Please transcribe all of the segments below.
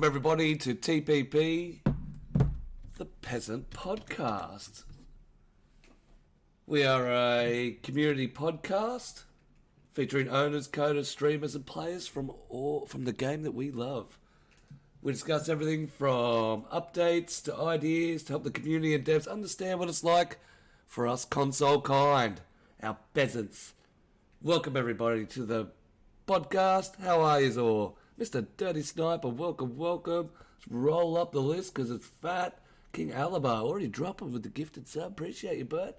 Welcome everybody to TPP The Peasent Podcast. We are a community podcast featuring owners, coders, streamers and players from the game that we love. We discuss everything from updates to ideas to help the community and devs understand what it's like for us console kind, our peasants. Welcome everybody to the podcast. How are you all? Mr. Dirty Sniper, welcome. Let's roll up the list because it's fat. King Alibar already dropping with the gifted sub. Appreciate you, bud.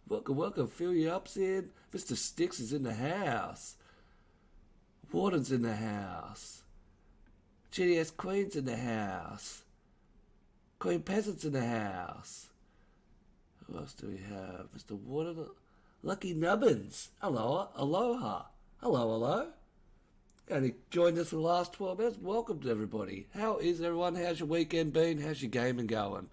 Welcome. Fill you ups in. Mr. Sticks is in the house. Warden's in the house. GDS Queen's in the house. Queen Peasant's in the house. Who else do we have? Mr. Warden. Lucky Nubbins. Aloha. Hello. And he joined us for the last 12 minutes. Welcome to everybody. How is everyone? How's your weekend been? How's your gaming going?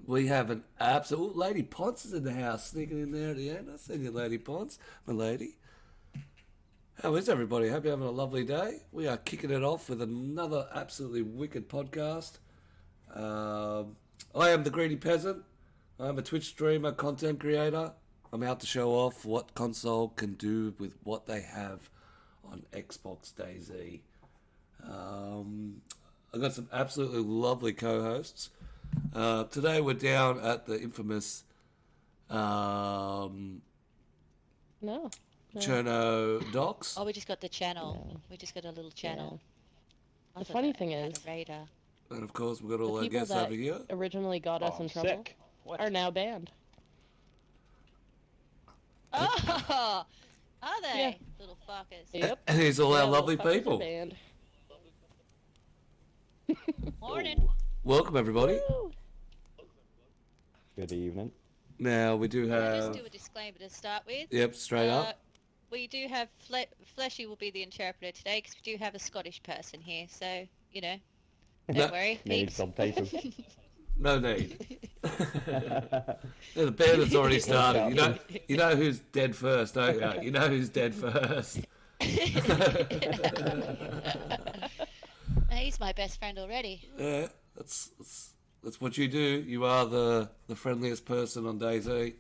We have an absolute... Lady Ponce is in the house, sneaking in there at the end. I seen you, Lady Ponce, my lady. How is everybody? Hope you're having a lovely day. We are kicking it off with another absolutely wicked podcast. I am the Greedy Peasant. I'm a Twitch streamer, content creator. I'm out to show off what console can do with what they have on Xbox DayZ. I've got some absolutely lovely co-hosts. Today we're down at the infamous No. Cherno Docks. Oh, we just got the channel. No. We just got a little channel. The funny thing is, radar. And of course we've got all the our people guests that over here. originally got us in trouble Sick. What? are now banned. Oh, are they? Yeah. Little fuckers. Yep. And here's all our Yeah, lovely fuckers are people. banned. Morning. Welcome everybody. Woo! Good evening. Now we do Can I just have... do a disclaimer to start with? Yep, straight up. We do have Fleshy will be the interpreter today because we do have a Scottish person here, so you know, No. don't worry. Need peeps. subtitles. No need. Yeah, the band has already started. You know who's dead first, don't you? You know who's dead first. He's my best friend already. Yeah, that's what you do. You are the friendliest person on DayZ.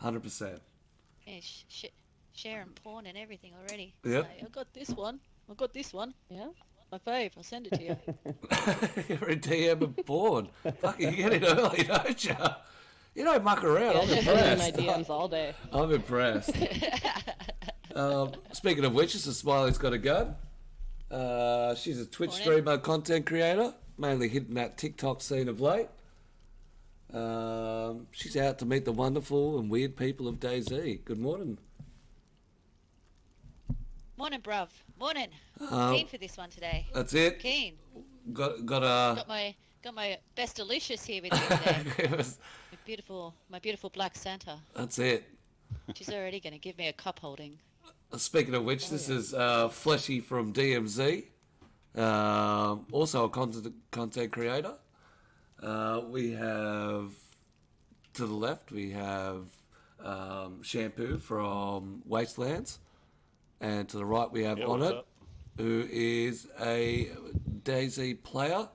100%. Yeah, sharing porn and everything already. Yep. Like, I got this one. Yeah. My fave. I'll send it to you. You're a DM and born. Fucking you get it early, don't you? You don't muck around. I'm Yeah, in my impressed. DMs all day. I'm impressed. Speaking of which, this is Smiley's got a gun. She's a Twitch Morning. streamer, content creator, mainly hitting that TikTok scene of late. She's out to meet the wonderful and weird people of DayZ. Good morning. Morning, bruv. Morning. Um, Keen for this one today. That's it. Keen. Got a. Got my best delicious here with me today. It was- my beautiful black Santa. that's it. She's already going to give me a cup holding. Speaking of which, this is Fleshy from DMZ, also a content creator. We have, to the left, we have Shampoo from Wastelands, and to the right we have Yeah, On what's It, up? who is a DayZ player,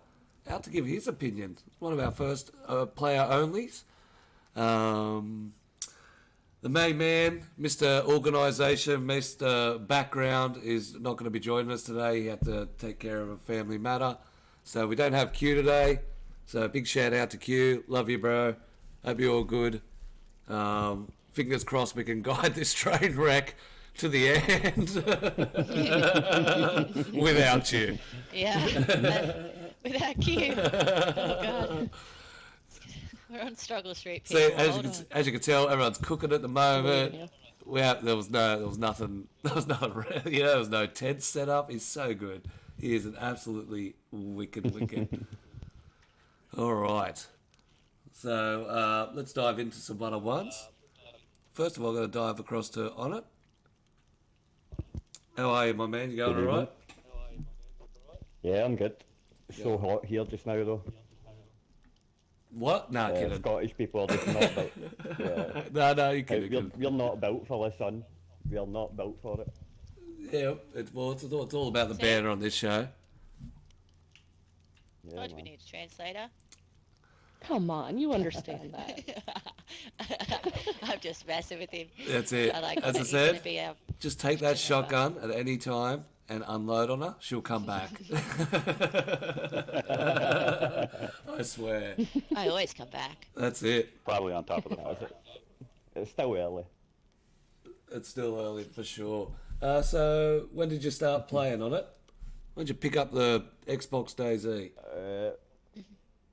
out to give his opinion. One of our first player-onlys. The main man, Mr. Organisation, Mr. Background, is not going to be joining us today. He had to take care of a family matter. So we don't have Q today. So big shout out to Q. Love you, bro. Hope you're all good. Fingers crossed we can guide this train wreck to the end without you. Yeah. Without you. Oh, God. We're on Struggle Street, people. See, Hold on. as you can tell, everyone's cooking at the moment. Yeah. There was nothing. There was no tent set up. He's so good. He is an absolutely wicked. All right. So let's dive into some one-on-ones. First of all, I'm going to dive across to On It. How are you, my man? You going Good all right? Yeah, I'm good. It's so hot here just now, though. What? Nah, kidding. Scottish people are just not about. Yeah. No, you kidding. We're not built for the sun. We are not built for it. Yeah, it's all about the banner on this show. Yeah, Told you we man. need a translator. Come on, you understand that. I'm just messing with him. That's it. I like As I he's said, gonna be a just take that picture lover. shotgun at any time and unload on her. She'll come back. I swear. I always come back. That's it. Probably on top of the No, fire. it's still early. It's still early for sure. So, when did you start playing on it? When did you pick up the Xbox DayZ?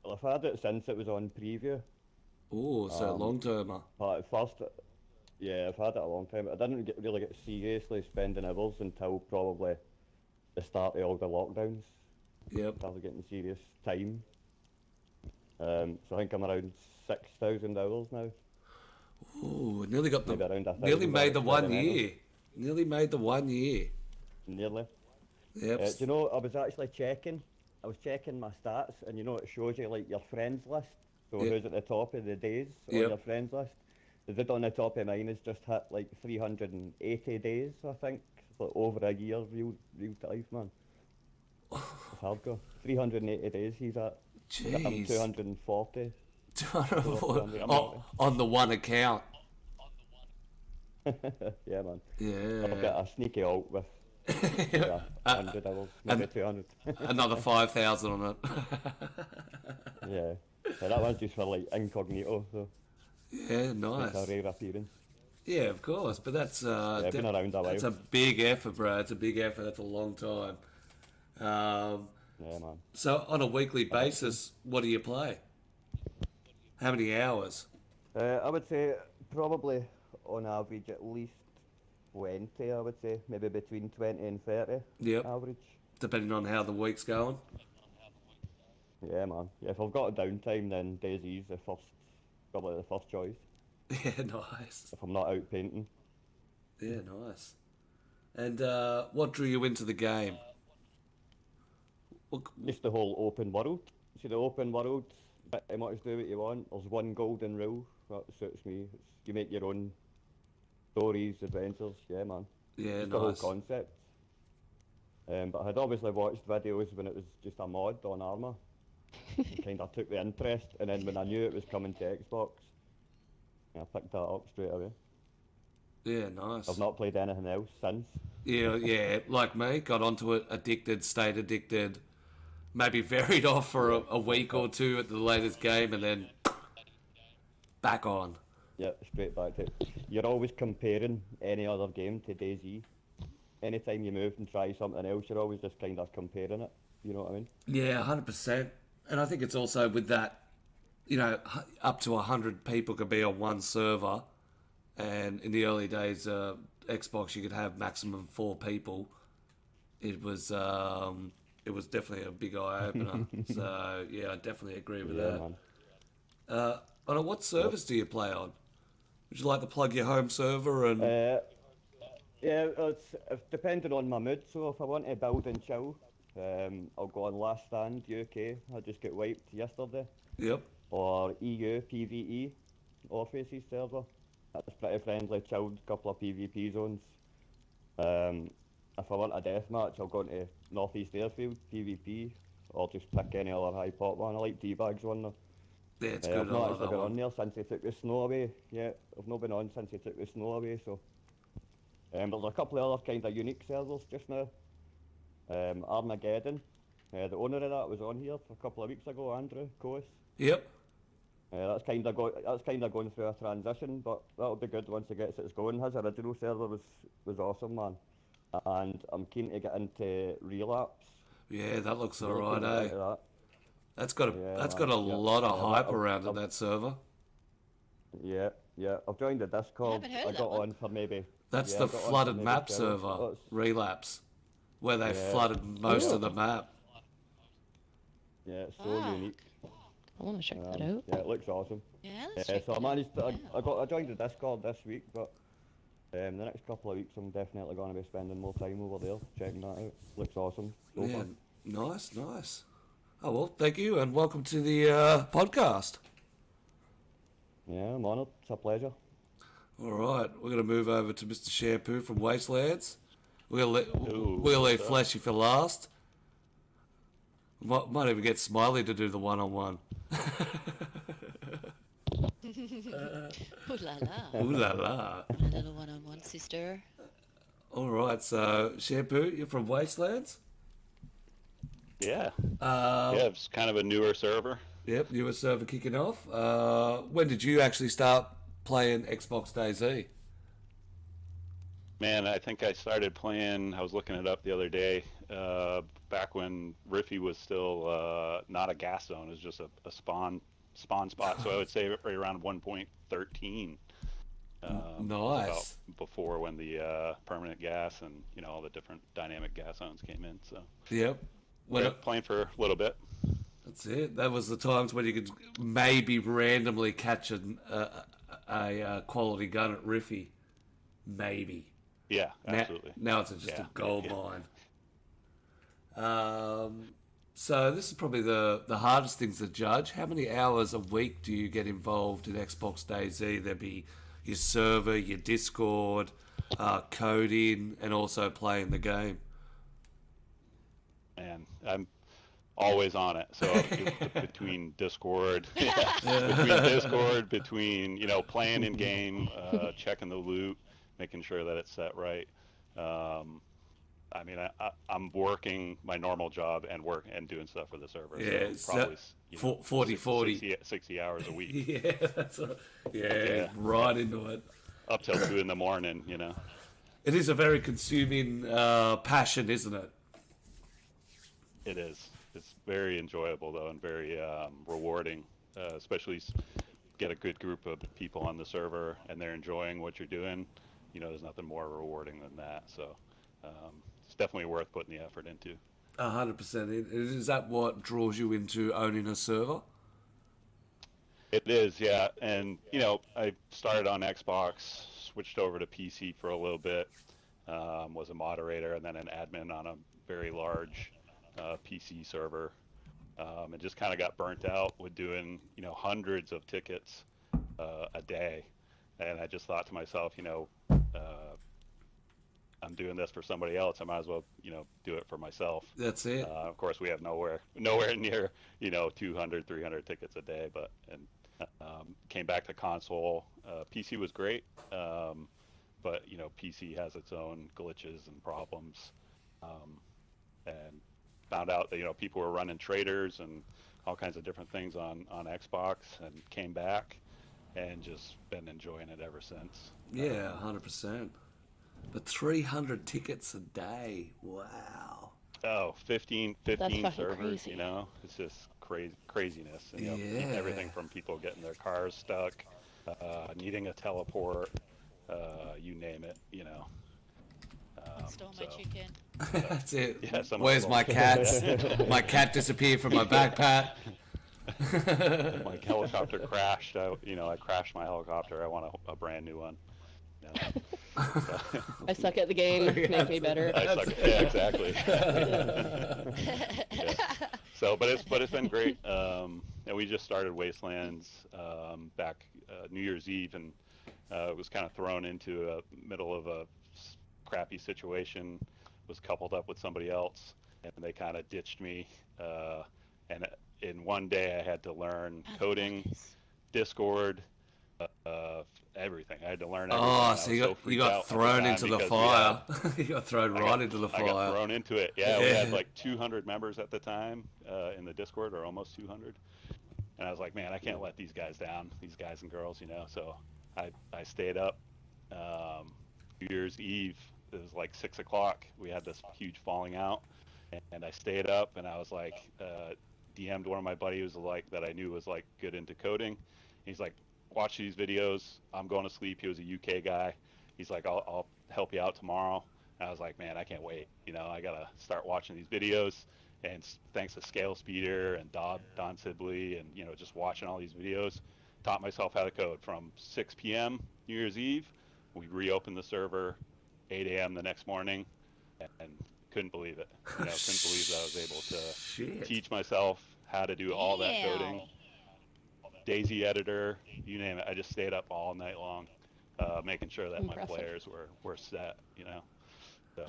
Well, I've had it since it was on preview. Oh, so long termer. But at first, yeah, I've had it a long time. I didn't really get seriously spending hours until probably the start of all the lockdowns. Yep. Started getting serious time. So I think I'm around 6,000 hours now. Ooh, nearly got Maybe around the. 1,000 Nearly made the hours 1 per year. Nearly made the 1 year. Nearly. Yep. Do you know, I was actually checking. I was checking my stats, and you know, it shows you like your friends list. So Yeah. who's at the top of the days on Yep. your friends list? The vid on the top of mine has just hit like 380 days, I think. It's like over a year, real life, man. It's hardcore. 380 days he's at. I'm Jeez. 240. 240. Oh, on the one account. Yeah, man. I've Yeah. got a sneaky alt with yeah, 100 hours, maybe 200. Another 5,000 on it. Yeah. Yeah, that one's just for like incognito, so Yeah, it's a nice. rare appearance. Yeah, of course. But that's Yeah, been around a while. that's a big effort, bro. It's a big effort. That's a long time. Yeah, man. So on a weekly basis, what do you play? How many hours? I would say probably on average at least 20, I would say. Maybe between 20 and 30 Yep. average. Depending on how the week's going. Yeah, man. Yeah, if I've got a downtime, then DayZ's probably the first choice. Yeah, nice. If I'm not out painting. Yeah, nice. And what drew you into the game? What, Just the whole open world. See, the open world, pretty much do what you want. There's one golden rule. That suits me. You make your own stories, adventures. Yeah, man. yeah, Just the whole nice. concept. But I had obviously watched videos when it was just a mod on Armour. Kind of took the interest, and then when I knew it was coming to Xbox, I picked that up straight away. Yeah, nice. I've not played anything else since. Yeah, like me, got onto it, addicted, stayed addicted, maybe varied off for a week or two at the latest game, and then back on. Yeah, straight back to it. You're always comparing any other game to DayZ. Anytime you move and try something else, you're always just kind of comparing it. You know what I mean? Yeah, 100%. And I think it's also with that, up to 100 people could be on one server. And in the early days, Xbox, you could have maximum 4 people. It was definitely a big eye opener. So yeah, I definitely agree with Yeah, that. man. On what servers do you play on? Would you like to plug your home server and? Yeah, it's depending on my mood. So if I want to build and chill, I'll go on Last Stand UK. I just got wiped yesterday. Yep. Or EU PVE, Office's server. That's pretty friendly, chilled, couple of PvP zones. If I want a deathmatch, I'll go into Northeast Airfield PvP, or just pick any other high pop one. I like T-Bags one though. Yeah, it's I've good. I not like actually that been on one. there since they took the snow away. Yeah, I've not been on since they took the snow away. So, but there's a couple of other kind of unique servers just now. Armageddon, the owner of that was on here a couple of weeks ago. Andrew Coase. Yep. That's kind of going through a transition, but that'll be good once it gets its going. His original server was awesome, man, and I'm keen to get into Relapse. Yeah, that looks Really alright, keen to get eh? into that. That's got Yeah, a man, yeah. lot of Yeah, hype I've- around in I've- that server. Yeah, I've joined the Discord. haven't heard I of got that one. on for maybe. That's yeah, the I got on for flooded maybe map 12. server, That's- Relapse, where they Yeah. flooded most Ooh. of the map. Yeah, it's so Ah. unique. I want to check that out. Yeah, it looks awesome. Yeah, let's Yeah, check so I it managed to, out. I joined the Discord this week, but the next couple of weeks I'm definitely going to be spending more time over there checking that out. Looks awesome. So Yeah, fun. nice. Oh well, thank you and welcome to the podcast. Yeah, I'm honoured. It's a pleasure. All right, we're gonna move over to Mr. Shampoo from Wastelands. We'll Ooh, leave what's up? Fleshy for last. Might even get Smiley to do the one-on-one. Ooh la la. Ooh la la. A little one-on-one, sister. All right, so Shampoo, you're from Wastelands? Yeah. Yeah, it's kind of a newer server. Yep, newer server kicking off. When did you actually start playing Xbox DayZ? Man, I think I started playing, I was looking it up the other day, back when Riffy was still not a gas zone, it was just a spawn spot, so I would say right around 1.13. Nice. Before when the permanent gas and, all the different dynamic gas zones came in, so. Yep. Playing for a little bit. That's it. That was the times when you could maybe randomly catch a quality gun at Riffy. Maybe. Yeah, absolutely. Now it's just a gold mine. So this is probably the hardest things to judge. How many hours a week do you get involved in Xbox DayZ? There'd be your server, your Discord, coding, and also playing the game. And I'm always on it. So between Discord, between playing in game, checking the loot, making sure that it's set right. I mean, I'm working my normal job and doing stuff for the server. Yeah, so probably 40. 60 hours a week. Yeah, right into it. Up till 2 a.m. It is a very consuming passion, isn't it? It is. It's very enjoyable though, and very rewarding. Especially get a good group of people on the server, and they're enjoying what you're doing. There's nothing more rewarding than that. So it's definitely worth putting the effort into. 100%. Is that what draws you into owning a server? It is, yeah. And I started on Xbox, switched over to PC for a little bit, was a moderator, and then an admin on a very large PC server, and just kind of got burnt out with doing hundreds of tickets a day, and I just thought to myself, I'm doing this for somebody else, I might as well do it for myself. That's it. Of course, we have nowhere near 200, 300 tickets a day, but came back to console. PC was great, but PC has its own glitches and problems, and found out that people were running traders and all kinds of different things on Xbox, and came back and just been enjoying it ever since. Yeah, 100%. But 300 tickets a day, wow. Oh, 15 fucking servers, crazy. It's just craziness. And, everything from people getting their cars stuck, needing a teleport, you name it, Stole my chicken. That's it. Yeah, Where's my cats? My cat disappeared from my backpack. My helicopter crashed. I crashed my helicopter. I want a brand new one. I suck at the game. Make me better. Yeah, exactly. Yeah. So, but it's been great. And we just started Wastelands back New Year's Eve, and was kind of thrown into a middle of a crappy situation. Was coupled up with somebody else, and they kind of ditched me. And in one day, I had to learn coding, Discord, everything. I had to learn everything. Oh, so you got thrown into the fire. You got thrown right into the fire. I got thrown into it. Yeah, we had like 200 members at the time in the Discord, or almost 200. And I was like, man, I can't let these guys down, these guys and girls, So I stayed up. New Year's Eve, it was like 6 o'clock. We had this huge falling out, and I stayed up, and I was like, DM'd one of my buddies that I knew was like good into coding. He's like, watch these videos. I'm going to sleep. He was a UK guy. He's like, I'll help you out tomorrow. And I was like, man, I can't wait. I got to start watching these videos. And thanks to Scale Speeder and Don Sibley and, just watching all these videos, taught myself how to code from 6 p.m. New Year's Eve. We reopened the server 8 a.m. the next morning, and couldn't believe it. Couldn't believe that I was able to teach myself how to do all that coding. DayZ editor, you name it. I just stayed up all night long, making sure that Impressive. my players were set. So,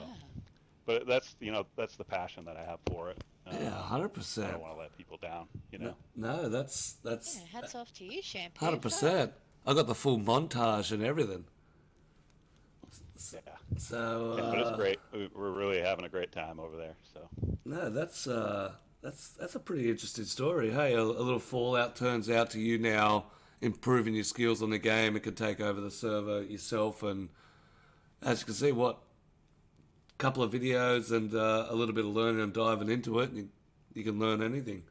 but that's the passion that I have for it. Yeah, I 100%. don't want to let people down, you know. No, that's Yeah, hats off to you, Shampoo. 100%. I got the full montage and everything. Yeah. So Yeah, but it's great. We're really having a great time over there. So no, that's a pretty interesting story. Hey, a little fallout turns out to you now improving your skills on the game and can take over the server yourself. And as you can see, a couple of videos and a little bit of learning and diving into it, and you can learn anything.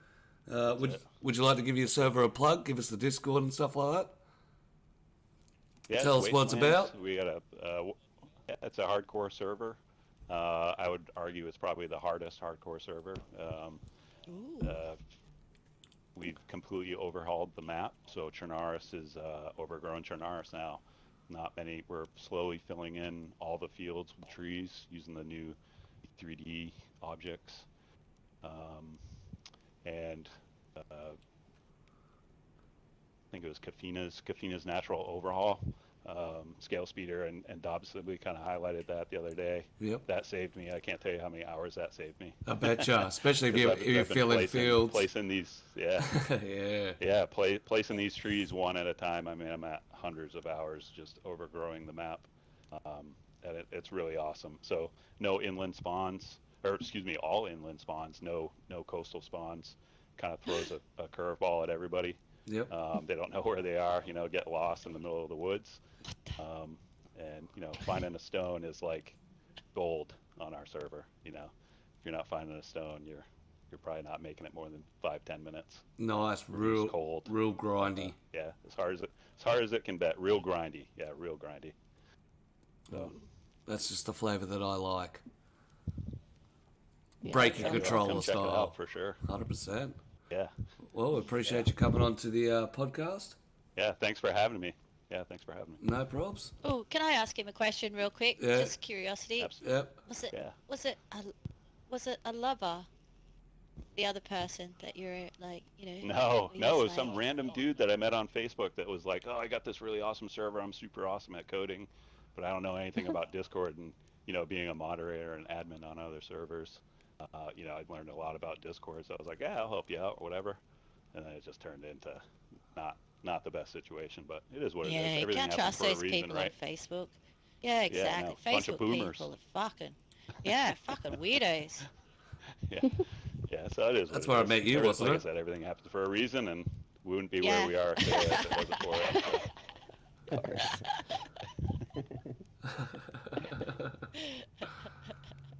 Would you like to give your server a plug? Give us the Discord and stuff like that. yeah, Tell it's us what it's Wastelands. about. We got it's a hardcore server. I would argue it's probably the hardest hardcore server. Ooh. We've completely overhauled the map, so Chernarus is overgrown Chernarus now. Not many. We're slowly filling in all the fields with trees using the new 3D objects, and I think it was Kafina's natural overhaul. Scale Speeder and Dobson, kind of highlighted that the other day. Yep. That saved me. I can't tell you how many hours that saved me. I betcha, especially if 'Cause you're I've been filling fields. placing these, yeah, Yeah. placing these trees one at a time. I mean, I'm at hundreds of hours just overgrowing the map, and it's really awesome. So no inland spawns, or excuse me, all inland spawns. No coastal spawns. Kind of throws a curveball at everybody. Yep. They don't know where they are. Get lost in the middle of the woods. And finding a stone is like gold on our server. If you're not finding a stone, you're probably not making it more than 5-10 minutes. Nice, It's real cold, real grindy. yeah, as hard as it can bet. Real grindy, yeah, real grindy. So That's just the flavour that I like. Yeah, Breaking sounds controller come check it style. out for sure. 100%. Yeah, Well, we appreciate you coming on to the podcast. yeah. Thanks for having me. Yeah, thanks for having me. No probs. Oh, can I ask him a question real quick? Yeah. Just curiosity. Absolutely. Yep. Yeah. Was it a lover? The other person that you're like, No, you're it was just some like- random dude that I met on Facebook that was like, "Oh, I got this really awesome server. I'm super awesome at coding, but I don't know anything about Discord and being a moderator and admin on other servers. I'd learned a lot about Discord, so I was like, yeah, I'll help you out or whatever. And then it just turned into not the best situation, but it is what it is. Yeah, you Everything can't happens trust for a those reason, people right? on Facebook. Yeah, exactly. no, bunch of Facebook boomers. people are fucking weirdos. Yeah, yeah. So it is. That's what where it I met is. you, wasn't like it? I said, everything happens for a reason, and we wouldn't be Yeah. where we are today if it wasn't for it. So. Of course.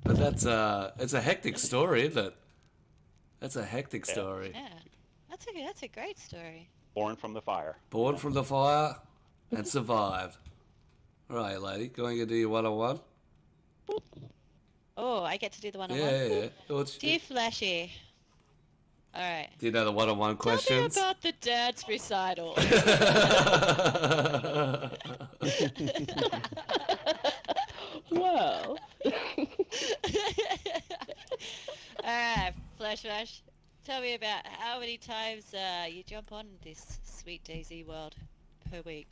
But it's a hectic story, isn't it? That's a hectic Yeah. story. Yeah, that's a great story. Born from the fire. Born from the fire and survived. All right, lady, going to do your one-on-one? Oh, I get to do the one-on-one. Yeah. Dear Flashy. All right. Do you know the one-on-one Tell me questions? about the dance recital. Whoa. Alright, Flash. Tell me about how many times you jump on this sweet DayZ world per week.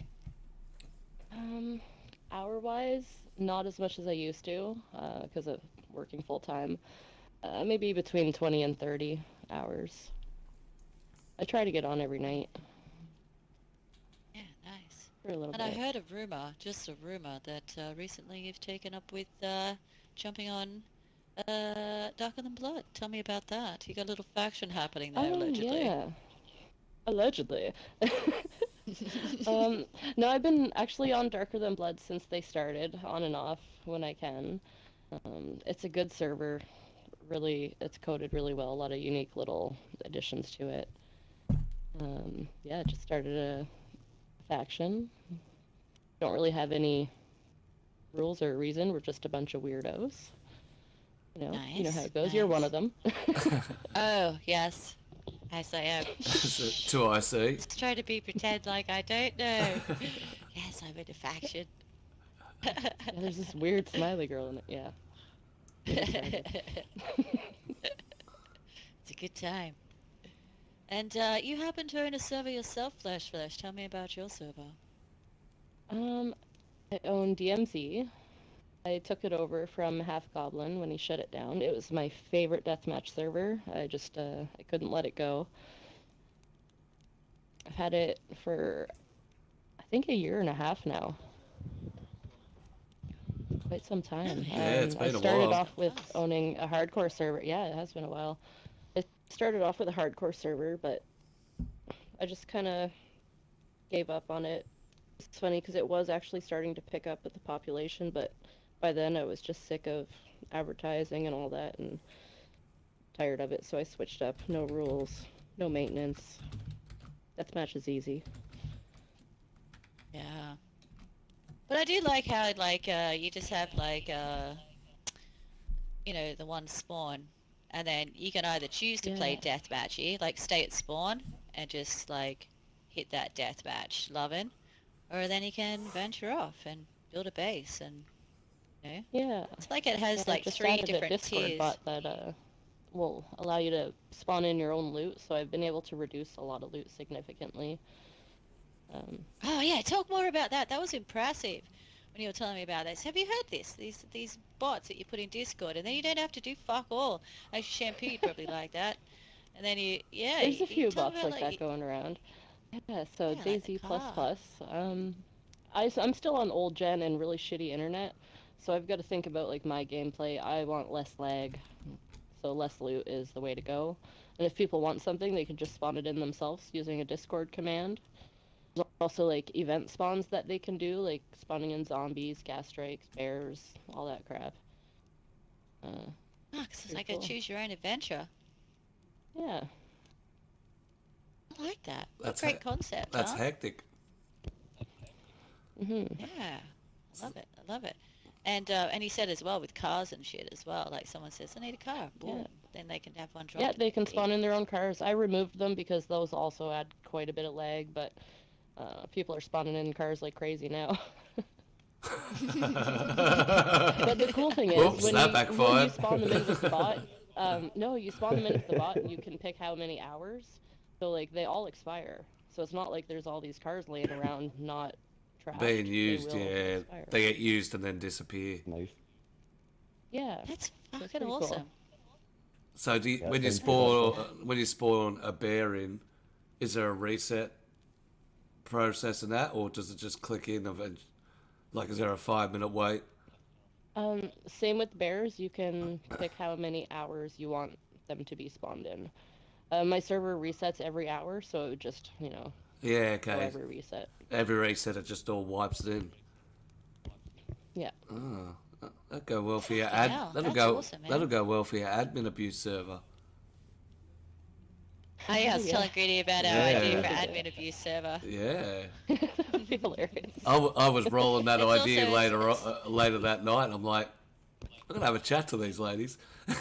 Hour-wise, not as much as I used to, because of working full-time. Maybe between 20 and 30 hours. I try to get on every night Yeah, nice. for a little And I bit. heard just a rumor, that recently you've taken up with jumping on Darker Than Blood. Tell me about that. You got a little faction happening there, allegedly. Yeah. Allegedly. No, I've been actually on Darker Than Blood since they started, on and off when I can. It's a good server. Really, it's coded really well. A lot of unique little additions to it. Yeah, just started a faction. Don't really have any rules or reason. We're just a bunch of weirdos. You know how Nice, it goes. You're one nice. of them. Oh, yes. Yes, I am. To I see. Just try to pretend like I don't know. Yes, I'm in a faction. Yeah, there's this weird smiley girl in it. Yeah. It's a good time. And you happen to own a server yourself, Flash. Tell me about your server. I own DMZ, I took it over from Half Goblin when he shut it down. It was my favorite deathmatch server. I couldn't let it go. I've had it for, I think, a year and a half now. Quite some time. Really? Yeah, it's I been a started while. off with Nice. owning a hardcore server. Yeah, it has been a while. I started off with a hardcore server, but I just kind of gave up on it. It's funny because it was actually starting to pick up with the population, but by then I was just sick of advertising and all that and tired of it, so I switched up. No rules, no maintenance. Deathmatch is easy. Yeah. But I do like how you just have the one spawn, and then you can either choose to play Yeah. deathmatchy, like stay at spawn and just like hit that deathmatch loving, or then you can venture off and build a base, and Yeah. it's like it Yeah, has I've like just three added a different Discord tiers. bot that will allow you to spawn in your own loot, so I've been able to reduce a lot of loot significantly. Um, Oh yeah, talk more about that. That was impressive when you were telling me about this. Have you heard this? These bots that you put in Discord, and then you don't have to do fuck all. Actually, Shampoo, you'd probably like that. And then there's a you few tell me bots about like that going around. Yeah, so like the DayZ++. car. I'm still on old gen and really shitty internet, so I've got to think about like my gameplay. I want less lag, so less loot is the way to go. And if people want something, they can just spawn it in themselves using a Discord command. There's also like event spawns that they can do, like spawning in zombies, gas strikes, bears, all that crap. Uh, Oh, 'cause it's Pretty like a cool. choose your own adventure. Yeah. I like that. What a That's great concept, that's huh? hectic. Mhm. Yeah, I love it. I love it. And he said as well with cars and shit as well. Like someone says, I need a car. Yeah. Boom. Then they can have one Yeah, dropped they can immediately. spawn in their own cars. I removed them because those also add quite a bit of lag, but people are spawning in cars like crazy now. But the cool thing is Oops, that when you backfired. spawn them in with the bot, no, you spawn them in with the bot and you can pick how many hours. So like they all expire. So it's not like there's all these cars laying around not Being trashed. They used, will yeah. expire. They get used and then disappear. Nice. Yeah. That's So it's fucking pretty cool. awesome. So Yeah, that when you sounds good actually. spawn a bear in, is there a reset process in that, or does it just click in? Like, is there a 5 minute wait? Same with bears. You can pick how many hours you want them to be spawned in. My server resets every hour, so it would just, Yeah, go okay. every reset. Every reset, it just all wipes it in. Yeah. Oh, that'll go well for your Fucking hell. That's awesome, That'll man. go well for your admin abuse server. Oh yeah, I was Yeah. telling Greedy about our That'd be idea a for Yeah, good day. admin abuse server. yeah. That'd be hilarious. I was rolling that It's also idea later that night. I'm like, I'm gonna have a chat to these ladies. Oh,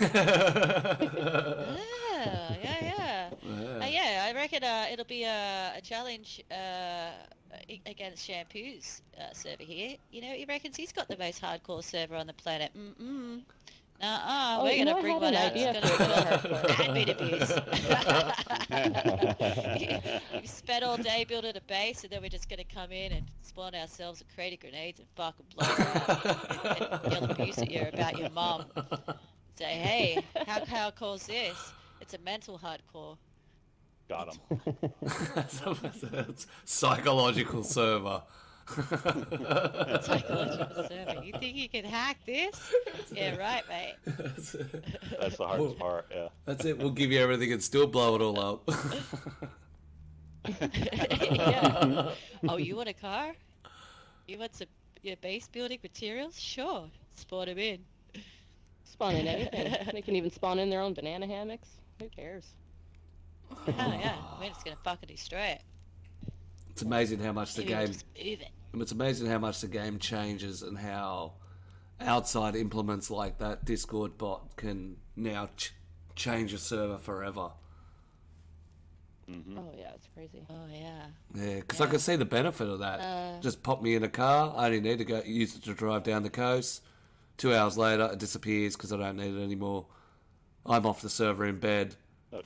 yeah, yeah. Yeah. Yeah, I reckon it'll be a challenge against Shampoo's server here. He reckons he's got the most hardcore server on the planet. Mm-mm. Nuh-uh, Oh, we're gonna I bring had one an out. It's idea gonna for be a bit of called hardcore. admin abuse. You've spent all day building a base, and then we're just gonna come in and spawn ourselves a crate of grenades and fucking blow her up and yell abuse at you about your mum. Say, hey, how hardcore's this? It's a mental hardcore. Got him. Mental hardcore. It's psychological server. Psychological server. You think you can hack this? Yeah, right, mate. That's the hardest part. Yeah. That's it. We'll give you everything and still blow it all up. Yeah. Oh, you want a car? You want some your base building materials? Sure. Spawn them in. Spawn in anything. They can even spawn in their own banana hammocks. Who cares? Oh yeah. We're just gonna fucking destroy it. It's amazing how much the Maybe we'll game. just move it. It's amazing how much the game changes and how outside implements like that Discord bot can now change a server forever. Mm-hmm. Oh yeah, it's crazy. Oh yeah. Yeah, because I Yeah. can see the benefit of that. Just pop me in a car. I only need to go use it to drive down the coast. 2 hours later, it disappears because I don't need it anymore. I'm off the server in bed. Oh,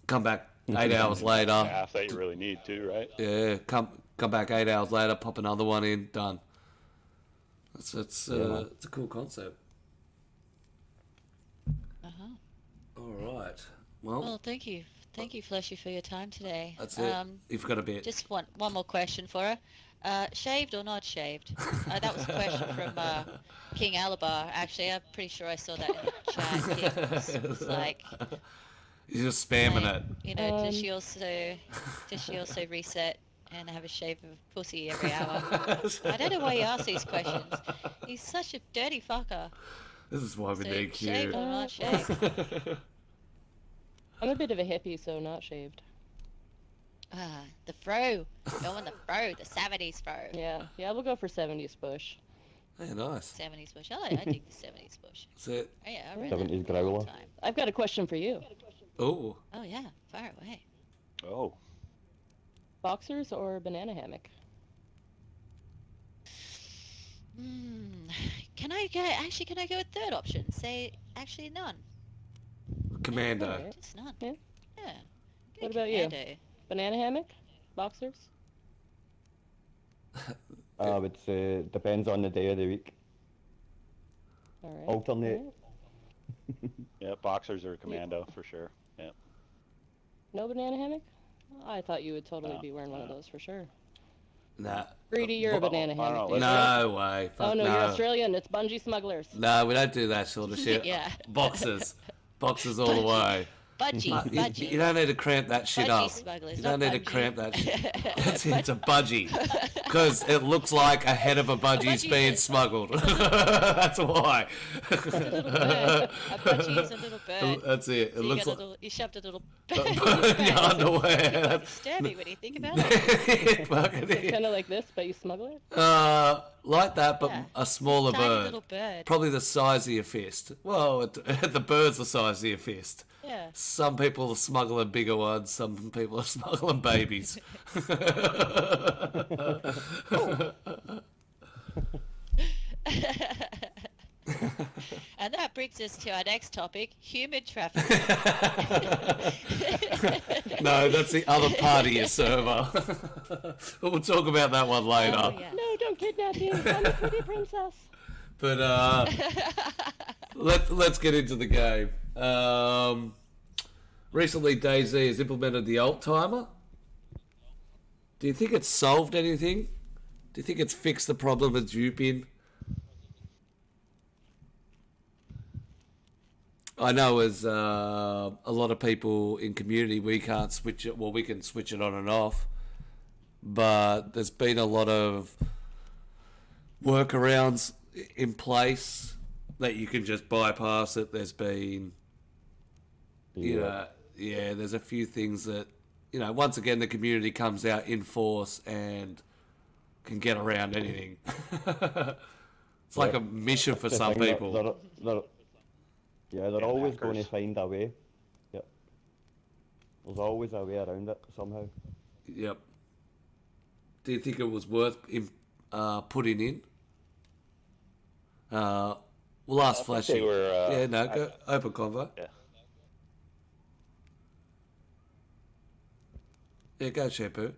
Come back and 8 hours you got later. staff that you really need too, right? Yeah, come back 8 hours later. Pop another one in. Done. It's man. it's a cool concept. Uh-huh. All right. Well, Well, thank you. Thank you, Fleshy, for your time today. that's it. You've got a bit. Just one more question for her. Shaved or not shaved? That was a question from King Alabar. Actually, I'm pretty sure I saw that in the chat. King was like, You're just spamming like, it. does she also reset and have a shave of pussy every hour? I don't know why he asks these questions. He's such a dirty fucker. This is why we So need shaved you. or not shaved? I'm a bit of a hippie, so not shaved. The fro. Going the fro, the 70s fro. Yeah, we'll go for 70s bush. Hey, nice. 70s bush. I dig the 70s bush. That's it. Oh, yeah, I read that 70s for a long growler. time. I've got a question for you. Oh, Oh, yeah, far away. Oh, Boxers or banana hammock? Can I go with third option? Say, actually, none. Commando. Alright. Just none. Yeah. Yeah. Go What about you? commando. Banana hammock? Boxers? I would say depends on the day of the week. Alright. Alternate. alright. yeah, boxers are commando for sure. Yeah. No banana hammock? I thought you would totally No, be wearing one of no. those for sure. Nah. Greedy, you're a Well, banana I don't hammock. know, dude. No way. Fuck Oh no, no. you're Australian. It's bungee smugglers. No, we don't do that sort of shit. Yeah. Boxers. Boxers all the way. Budgie, You budgie. don't need to cramp that shit Budgie up. smugglers, You don't not need to bungee. cramp that shit. It's a budgie. Because it looks like a head of a budgie's budgie's being a- smuggled. That's why. It's a little bird. A budgie is a little bird. That's it. It So looks like you shoved a little bird a in bird in your It's underwear. disturbing when you think about it. Fucking It's it. kind of like this, but you smuggle it. Like that, but Yeah. a smaller Tiny bird. little bird. Probably the size of your fist. Well, the bird's the size of your fist. Yeah. Some people are smuggling bigger ones. Some people are smuggling babies. And that brings us to our next topic, human trafficking. No, that's the other part of your server. We'll talk about that one later. Oh, yeah. No, don't kidnap me. I'm a pretty princess. But let's get into the game. Recently, DayZ has implemented the alt timer. Do you think it's solved anything? Do you think it's fixed the problem with duping? I know as a lot of people in community, we can't switch it. Well, we can switch it on and off, but there's been a lot of workarounds in place that you can just bypass it. There's been, there's a few things that, once again, the community comes out in force and can get around anything. It's like a mission for The some thing that people. they're And always hackers. going to find a way. Yep. There's always a way around it somehow. Yep. Do you think it was worth putting in? We'll ask I think Flashy. they were, Yeah, no, go open convo. Yeah. Yeah, go Shampoo.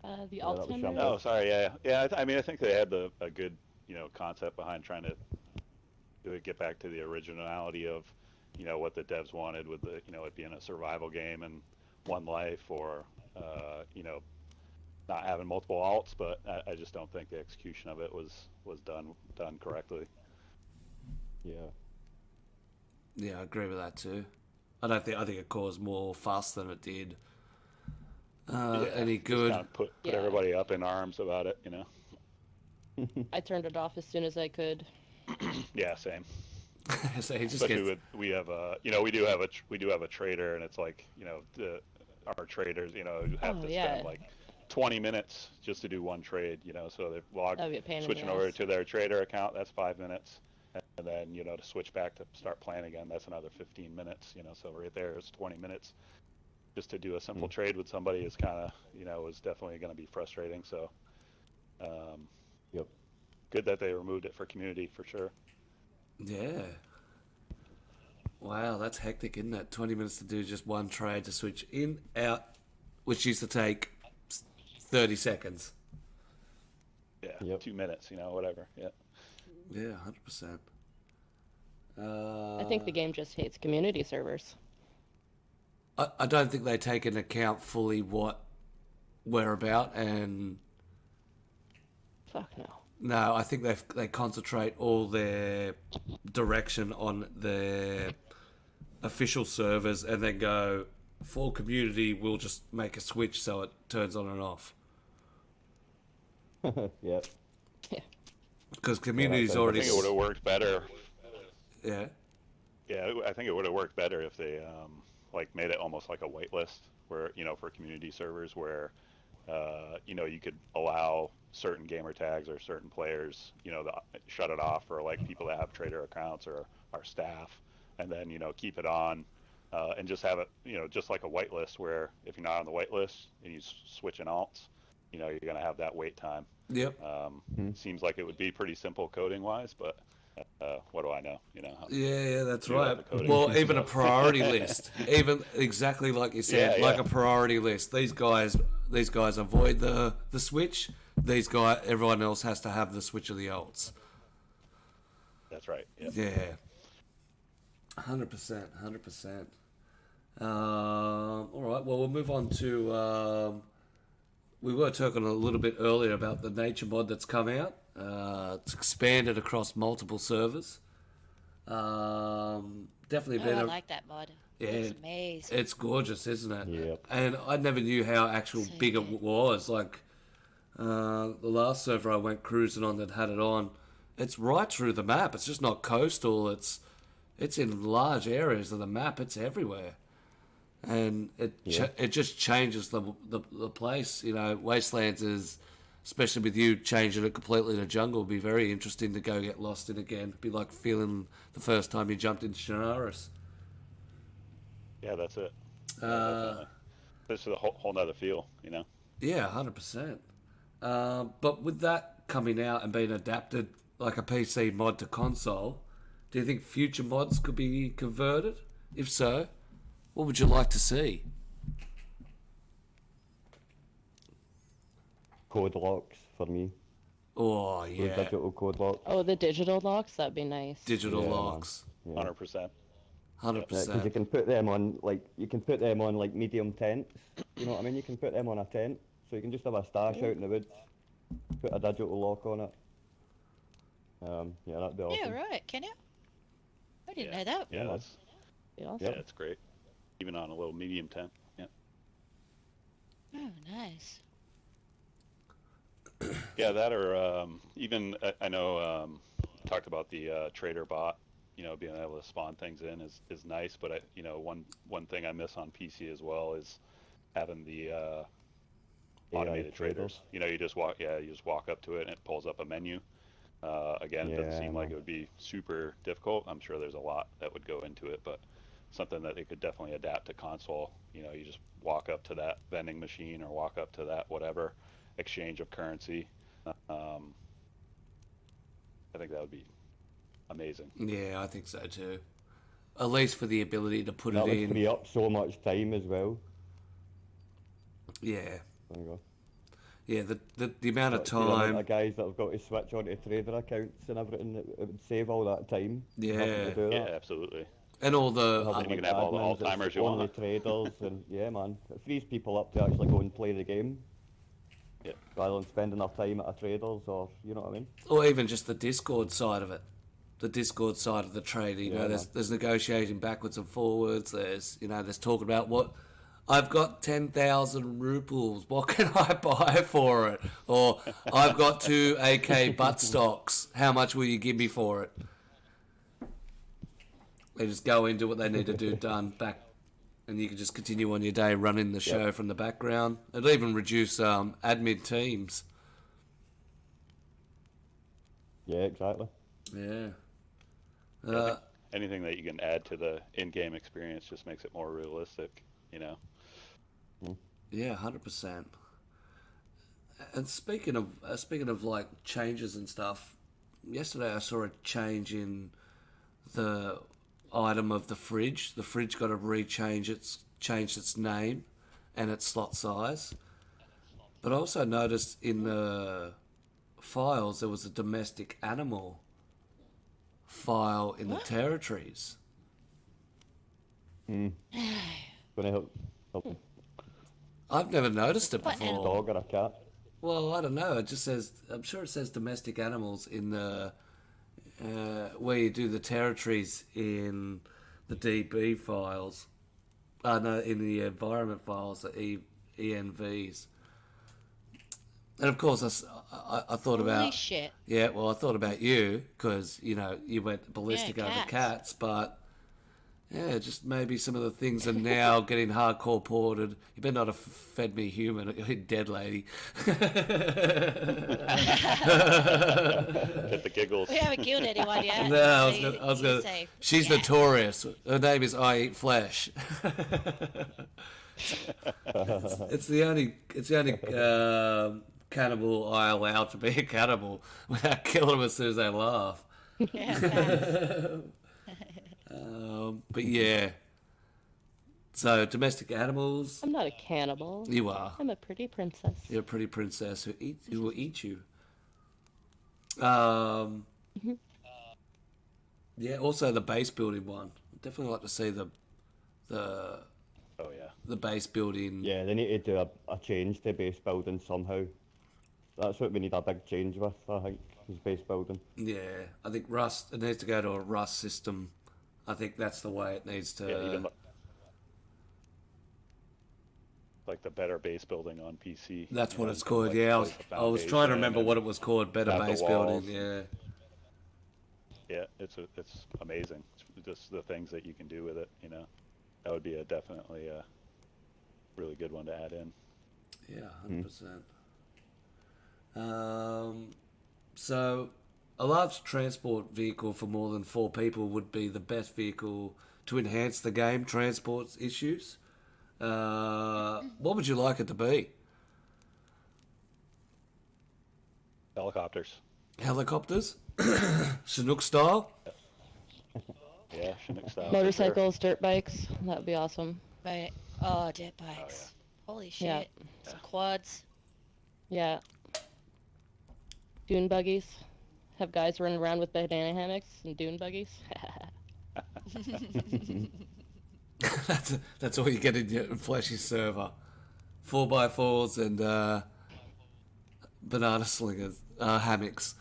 The that was alt timer. Shampoo. Oh, sorry. Yeah. I mean, I think they had a good, concept behind trying to get back to the originality of, what the devs wanted with the, it being a survival game and one life, or, not having multiple alts. But I just don't think the execution of it was done correctly. Yeah. Yeah, I agree with that too. I think it caused more fuss than it did any Just good. kind of put Yeah. everybody up in arms about it. I turned it off as soon as I could. Yeah, same. So he just Especially gets. with we have we do have a trader, and it's like our traders have Oh, to yeah. spend like 20 minutes just to do one trade, so they're That'd be a pain in the switching over ass. to their trader account, that's 5 minutes, and then to switch back to start playing again, that's another 15 minutes, so right there is 20 minutes just to do a simple trade with somebody is kind of is definitely going to be frustrating. So Yep. good that they removed it for community for sure. Yeah. Wow, that's hectic, isn't it? 20 minutes to do just one trade to switch in, out, which used to take 30 seconds. Yeah, Yep. 2 minutes, whatever. Yeah. Yeah, 100%. I think the game just hates community servers. I don't think they take into account fully what we're about, and Fuck no. no, I think they concentrate all their direction on their official servers, and then go for community. We'll just make a switch so it turns on and off Yeah. Yeah. because community's sounds already. I think it would have worked better. Yeah. Yeah, I think it would have worked better if they like made it almost like a whitelist, where for community servers where you could allow certain gamer tags or certain players, shut it off for like people that have trader accounts or our staff, and then keep it on, and just have it just like a whitelist where if you're not on the whitelist and you switch in alts, you're gonna have that wait time. Yep. Seems like it would be pretty simple coding wise, but what do I know? Yeah, that's do right. the coding. Well, even a priority list, even exactly like you said, Yeah, like yeah. a priority list. These guys avoid the switch. Everyone else has to have the switch of the alts. That's right. Yeah. Yeah, 100%, 100%. All right. Well, we'll move on to. We were talking a little bit earlier about the nature mod that's come out. It's expanded across multiple servers. Definitely Oh, been. I like that mod. Yeah, It's amazing. It's gorgeous, isn't it? Yep. And I never knew how actual So big good. it was. Like the last server I went cruising on that had it on, it's right through the map. It's just not coastal. It's in large areas of the map. It's everywhere, and it just changes the place. Wastelands is, especially with you changing it completely to jungle, would be very interesting to go get lost in again. It'd be like feeling the first time you jumped into Shanaris. Yeah, that's it. Definitely. This is a whole nother feel. Yeah, 100%. But with that coming out and being adapted like a PC mod to console, do you think future mods could be converted? If so, what would you like to see? Code locks for me. Oh, Those yeah. digital code locks. Oh, the digital locks? That'd be nice. Digital Yeah, man. locks. 100%. 100%. Because you can put them on like medium tents. You know what I mean? You can put them on a tent, so you can just have a stash out in the woods, put a digital lock on it. Yeah, that'd be awesome. Yeah, right. Can you? I didn't Yeah. know that. Yeah, Yeah. that's Be awesome. yeah, it's great. Even on a little medium tent. Yeah. Oh, nice. Yeah, that or even I know talked about the trader bot. Being able to spawn things in is nice, but one thing I miss on PC as well is having the automated traders. You just walk up to it and it pulls up a menu. Again, it doesn't Yeah, seem like man. it would be super difficult. I'm sure there's a lot that would go into it, but something that they could definitely adapt to console. You just walk up to that vending machine or walk up to that whatever exchange of currency. I think that would be amazing. Yeah, I think so too. At least for the ability to put That it would in. free up so much time as well. Yeah. There you go. Yeah, the amount of The amount time. of guys that have got to switch onto trader accounts and everything, it would save all that time. Yeah. having to do Yeah, that. absolutely. And all the. Having, you can have all the admins, Alzheimer's it's you only want. traders, and yeah, man, it frees people up to actually go and play the game. Yeah. Rather than spending their time at a traders, or you know what I mean. Or even just the Discord side of it. The Discord side of the trade. Yeah, There's negotiating backwards and forwards. There's talking about what I've got 10,000 rubles. What can I buy for it? Or I've got 2 AK butt stocks. How much will you give me for it? They just go into what they need to do done back, and you can just continue on your day running the show from the background. It'll even reduce admin teams. Yeah, exactly. Yeah. Anything that you can add to the in-game experience just makes it more realistic. Yeah, 100%. And speaking of like changes and stuff, yesterday I saw a change in the item of the fridge. The fridge got to changed its name and its slot size. But I also noticed in the files there was a domestic animal file in the What? territories. Gonna help I've never noticed it What a before. dog or a cat. Well, I don't know. It just says, I'm sure it says domestic animals in the, where you do the territories in the DB files. No, in the environment files, the ENVs. And of course, I thought Holy about, shit. yeah, well, I thought about you because, you know, you went ballistic over cats. cats, but yeah, just maybe some of the things are now getting hardcore ported. You better not have fed me human, you dead lady. Get the giggles. We haven't killed anyone yet. No, I was so gonna, I was you're gonna. safe. She's Yeah. notorious. Her name is I Eat Flesh. It's the only cannibal I allow to be a cannibal without killing them as soon as they laugh. Yeah, facts. But yeah. So domestic animals, I'm not a cannibal. you are. I'm a pretty princess. You're a pretty princess who will eat you. Yeah. Also the base building one. Definitely like to see the Oh yeah. the base building. Yeah, they need to do a change to base building somehow. That's what we need a big change with, I think, is base building. Yeah, I think Rust. It needs to go to a Rust system. I think that's the way it needs to. Yeah, even like the better base building on PC. That's you what know, it's you can, called. like, Yeah, place the I was trying to foundation remember and what it was called. Better have the base building. walls. Yeah. Yeah, it's amazing. It's just the things that you can do with it. You know, that would be definitely a really good one to add in. Yeah, 100%. So, a large transport vehicle for more than 4 people would be the best vehicle to enhance the game transport issues. What would you like it to be? Helicopters. Helicopters? Chinook style? Yeah, Chinook style. for sure. Motorcycles, dirt bikes. That would be awesome. Right. Oh, dirt bikes. Holy shit. Yeah. Some quads. Yeah. Dune buggies. Have guys running around with banana hammocks and dune buggies. That's all you get in your fleshy server. 4x4s and banana slingers, hammocks.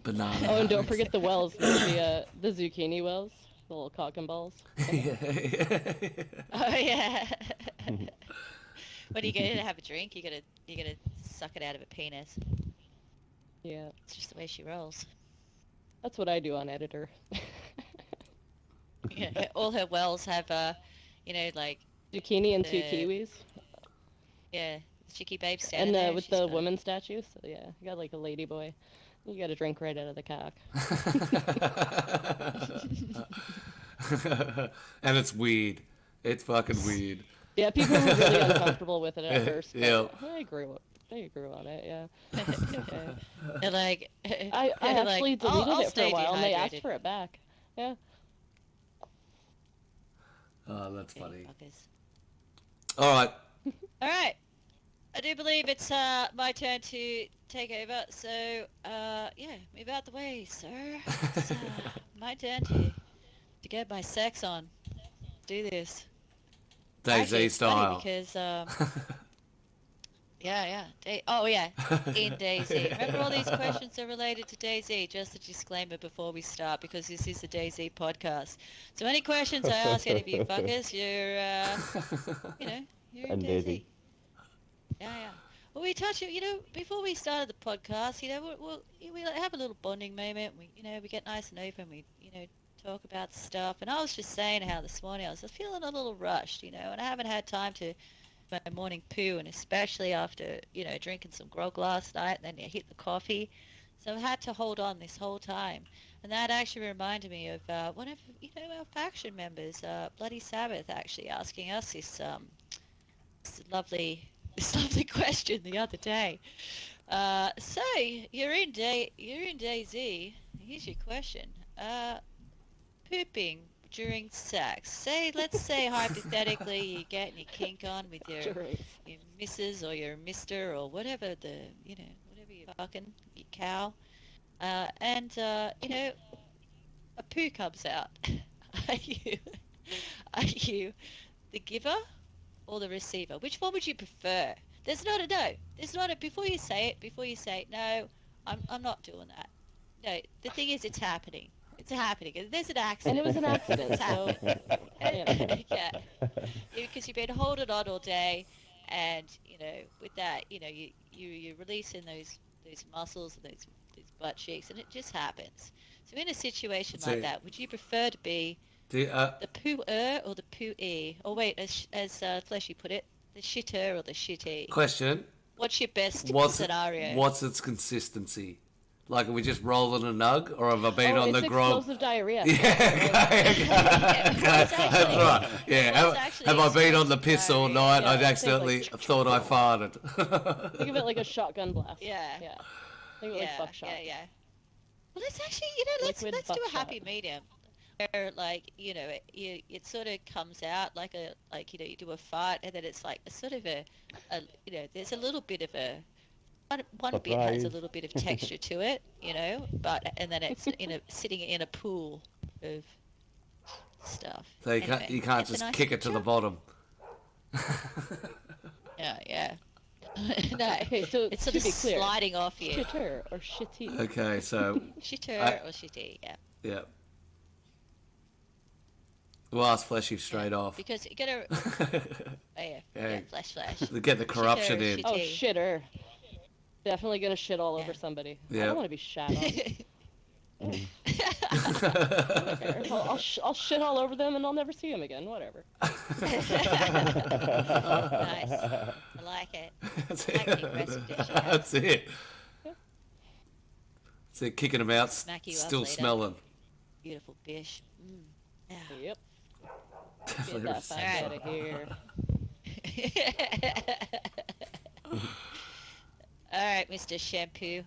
Banana. Oh, and don't hammocks. forget the wells. The zucchini wells. The little cock and balls. Yeah. Oh yeah. When you go to have a drink, you gotta suck it out of a penis. Yeah. It's just the way she rolls. That's what I do on editor. Yeah, all her wells have like Zucchini and 2 The- kiwis. yeah, Chicky Babe standing And there. with she's the got- women statues. So yeah, you got like a lady boy. You got to drink right out of the cock. And it's weird. It's fucking weird. Yeah, people were really uncomfortable with it at first. But Yeah. They grew on it, yeah. They're like, I they're like, actually "I'll deleted it for stay a while and they asked dehydrated." for it back. Yeah. Oh, that's Dirty funny. fuckers. All right. All right. I do believe it's my turn to take over. So, yeah, move out the way, sir. It's my turn to get my sex on. Do this. Actually, DayZ it's funny style. because, yeah. Oh, yeah, in DayZ. Remember, all these questions are related to DayZ. Just a disclaimer before we start, because this is a DayZ podcast. So any questions I ask any of you fuckers, you're in And DayZ. DayZ. Yeah. Well, we touch it, before we started the podcast, we have a little bonding moment. We get nice and open. We, talk about stuff. And I was just saying how this morning I was just feeling a little rushed, and I haven't had time to my morning poo, and especially after, drinking some grog last night, and then you hit the coffee. So I've had to hold on this whole time. And that actually reminded me of one of, our faction members, Bloody Sabbath, actually asking us this lovely question the other day. So you're in DayZ. Here's your question. Pooping during sex. Let's say hypothetically you're getting your kink on with your missus or your mister or whatever whatever you're fucking, your cow. And a poo comes out, are you the giver or the receiver? Which one would you prefer? There's not a no. There's not a before you say it, no, I'm not doing that. No, the thing is it's happening. It's happening. There's an accident. And it was an accident, It's so happening. Yeah. Because you've been holding on all day, and with that, you're releasing those muscles and those butt cheeks, and it just happens. So in a situation That's like it. that, would you prefer to be The, the poo-er or the poo-ee? Or wait, as Fleshy put it, the shitter or the shitty? question: What's your best What's scenario? what's its consistency? Like, are we just rolling a nug, or have I been on it's the grog? explosive diarrhea. Yeah, okay. That's actually- right. Yeah, Well, it's have I been on the explosive piss all diarrhea. night? Yeah, I it's accidentally like- thought I farted. Think of it like a shotgun blast. Yeah. Yeah. Think of it like buckshot. Yeah. Well, let's actually, let's Liquid do a buckshot. happy medium, where it sort of comes out like you do a fart, and then it's like a sort of a there's a little bit of a one bit has a Surprise. little bit of texture to it, and then it's sitting in a pool of stuff. So you Anyway, you can't it's a just nice kick it to the picture. bottom. Yeah. No, Okay, so it's sort to of be clear, sliding off you. shitter or shitty. Okay, so Shitter or shitty, yeah. yeah, we'll ask Fleshy straight off. Because you gotta, Yeah. flash. To get the corruption Shitter, in. shit. Oh, Shitty. shitter. Definitely gonna shit all over Yeah. somebody. I Yeah. don't want to be shat on. Mm. Whatever. I'll shit all over them and I'll never see them again. Whatever. Nice. I like it. That's Like the it. aggressive dish, yeah. That's it. That's it. Kicking them out, Smack you up still later. smelling. Beautiful bish. Yeah. Yep. Get Definitely that receive. fat out of here. All right, Mr. Shampoo.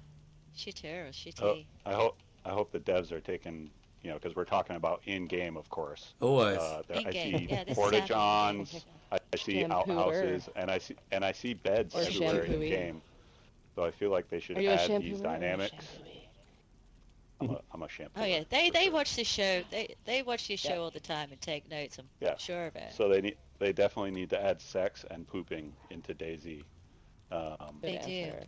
Shitter or Oh, shitty? I hope the devs are taking, because we're talking about in-game, of course. Always. I In-game, see yeah, this is porta happening. johns, I see Shampooer. outhouses, and I see beds Or everywhere in shampooey. game. So I feel like they should Are you a add shampoo these or a dynamics. shampooey? I'm a shampoo. Oh yeah, they watch the show. They watch your show all the time and take notes. I'm Yeah. sure of it. So they definitely need to add sex and pooping into DayZ. They Good do. answer.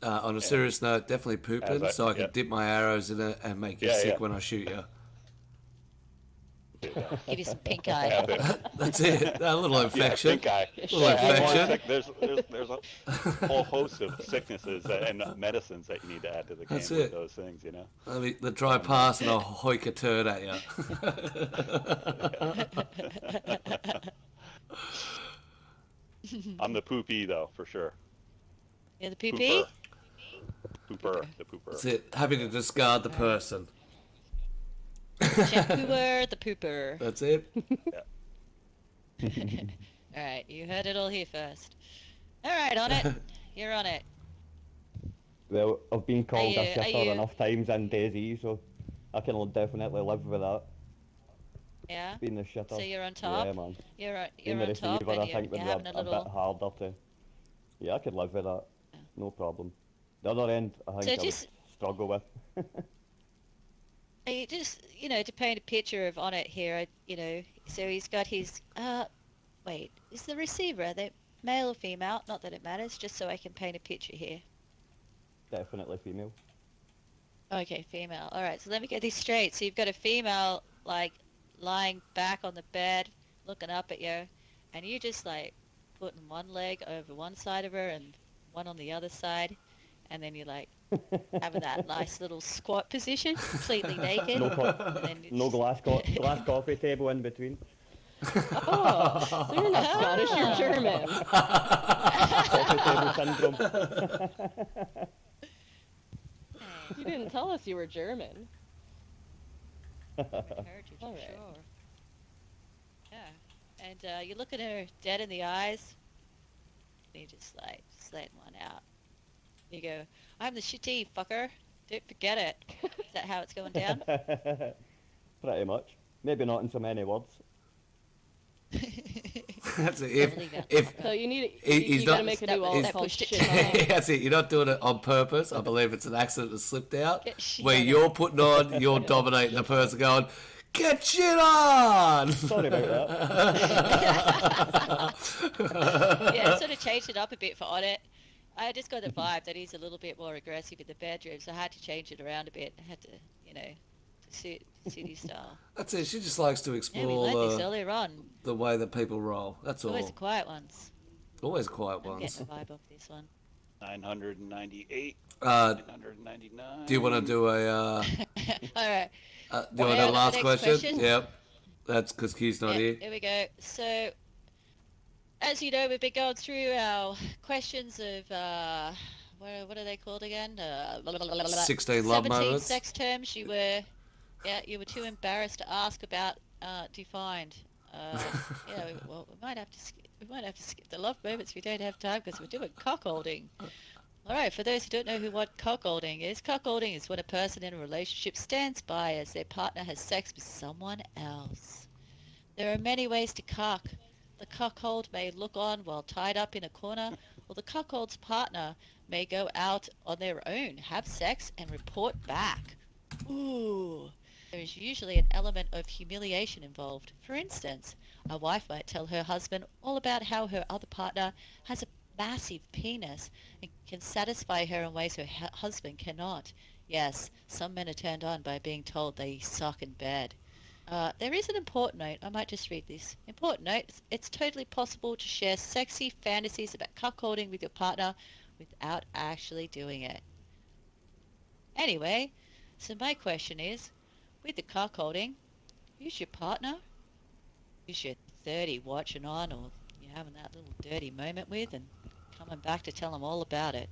On a serious note, definitely pooping, As I- so I can yeah. dip my arrows in it and make you Yeah, sick yeah. when I shoot you. Give you some pink Yeah, eye. That's it. A little infection. pink eye. Little Yeah, add more infection. sick- There's a whole host of sicknesses and medicines that you need to add to the game That's with it. those things, I mean, the dry pass and I'll hoik a turd at you. I'm the poopy though, for sure. You're the PP? Pooper. The pooper. That's it. Happy to discard the person. Shampooer, the pooper. That's it. All right, you heard it all here first. All right, on it. You're on it. Well, I've been called you- a are shitter you- enough times in DayZ, so I can definitely live with that. Yeah. Being the shitter. So you're on top. Yeah, man. You're Being on the top, receiver, and I you're think would be having a a bit little. harder to. Yeah, I could live with that. No problem. The other end, I think So I just- would struggle with. You just, to paint a picture of on it here, so he's got his, wait, is the receiver, the male or female? Not that it matters, just so I can paint a picture here. Definitely female. Okay, female. All right, so let me get this straight. So you've got a female, like, lying back on the bed, looking up at you, and you just, like, putting one leg over one side of her and one on the other side, and then you're, like, having that nice little squat position, completely naked. No, and then you no just- glass coffee table in between. Oh, so you're not Scottish, you're German. Coffee table syndrome. You didn't tell us you were German. I heard you for All right. sure. Yeah, and you look at her dead in the eyes, and you just letting one out. You go, "I'm the shitty fucker. Don't forget it." Is that how it's going down? Pretty much. Maybe not in so many words. That's it. Totally got If So you need He's you gotta not- make a that new was- alt that called pushed it shit too on. that's it. You're not doing it on purpose. I believe it's an accident that slipped out. Get shit Where on it. you're putting on, you're dominating the person going, get shit on! Sorry about Yeah, I sort of changed it up a bit for Audit. I just got the vibe that he's a little bit more aggressive in the bedroom, so I had to change it around a bit. I had to, to suit his style. That's it. She just likes to Yeah, we explore learned this earlier on. the way that people roll. That's all. Always the quiet ones. Always quiet I'm ones. getting the vibe off this one. 998, Uh, 999. do you want to do a... All right. do you want Yeah, a last next question? Yep. That's because Q's not Yeah, here. here we go. So, as you know, we've been going through our questions of what are they called again? 16 love 17 moments. sex terms you were too embarrassed to ask about defined. Yeah, we might have to skip the love moments. We don't have time because we're doing cockholding. All right, for those who don't know what cuckolding is when a person in a relationship stands by as their partner has sex with someone else. There are many ways to cuck. The cuckold may look on while tied up in a corner, or the cuckold's partner may go out on their own, have sex, and report back. Ooh. There is usually an element of humiliation involved. For instance, a wife might tell her husband all about how her other partner has a massive penis and can satisfy her in ways her husband cannot. Yes, some men are turned on by being told they suck in bed. There is an important note. I might just read this. Important note. It's totally possible to share sexy fantasies about cuckolding with your partner without actually doing it. Anyway, so my question is, with the cuckolding, who's your partner? Who's your 30 watching on, or you're having that little dirty moment with, and coming back to tell them all about it?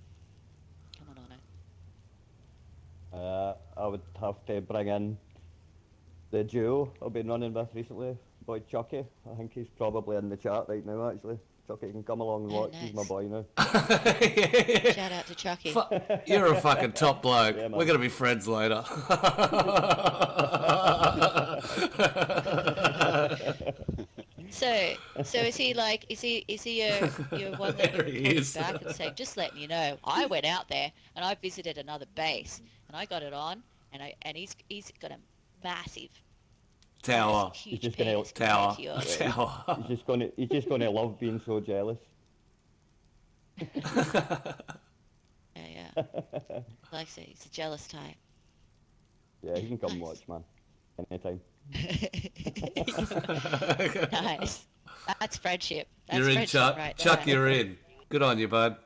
Come on it. I would have to bring in the duo I've been running with recently, boy Chucky. I think he's probably in the chat right now, actually. Chucky can come along and Oh, watch. He's my nice. boy now. Shout out to Chucky. You're a fucking top bloke. Yeah, man. We're going to be friends later. So is he like, is he your one that There you're he reporting is. back and saying, just letting you know, I went out there and I visited another base and I got it on, and he's got a massive Tower. huge just gonna- penis compared Tower. to yours. Tower. He's just gonna love being so jealous. Yeah. Like I say, he's a jealous type. Yeah, he can come Nice. watch, man. Anytime. Nice. That's friendship. That's You're in, friendship Chuck. right Chuck, there. you're in. Good on you, bud.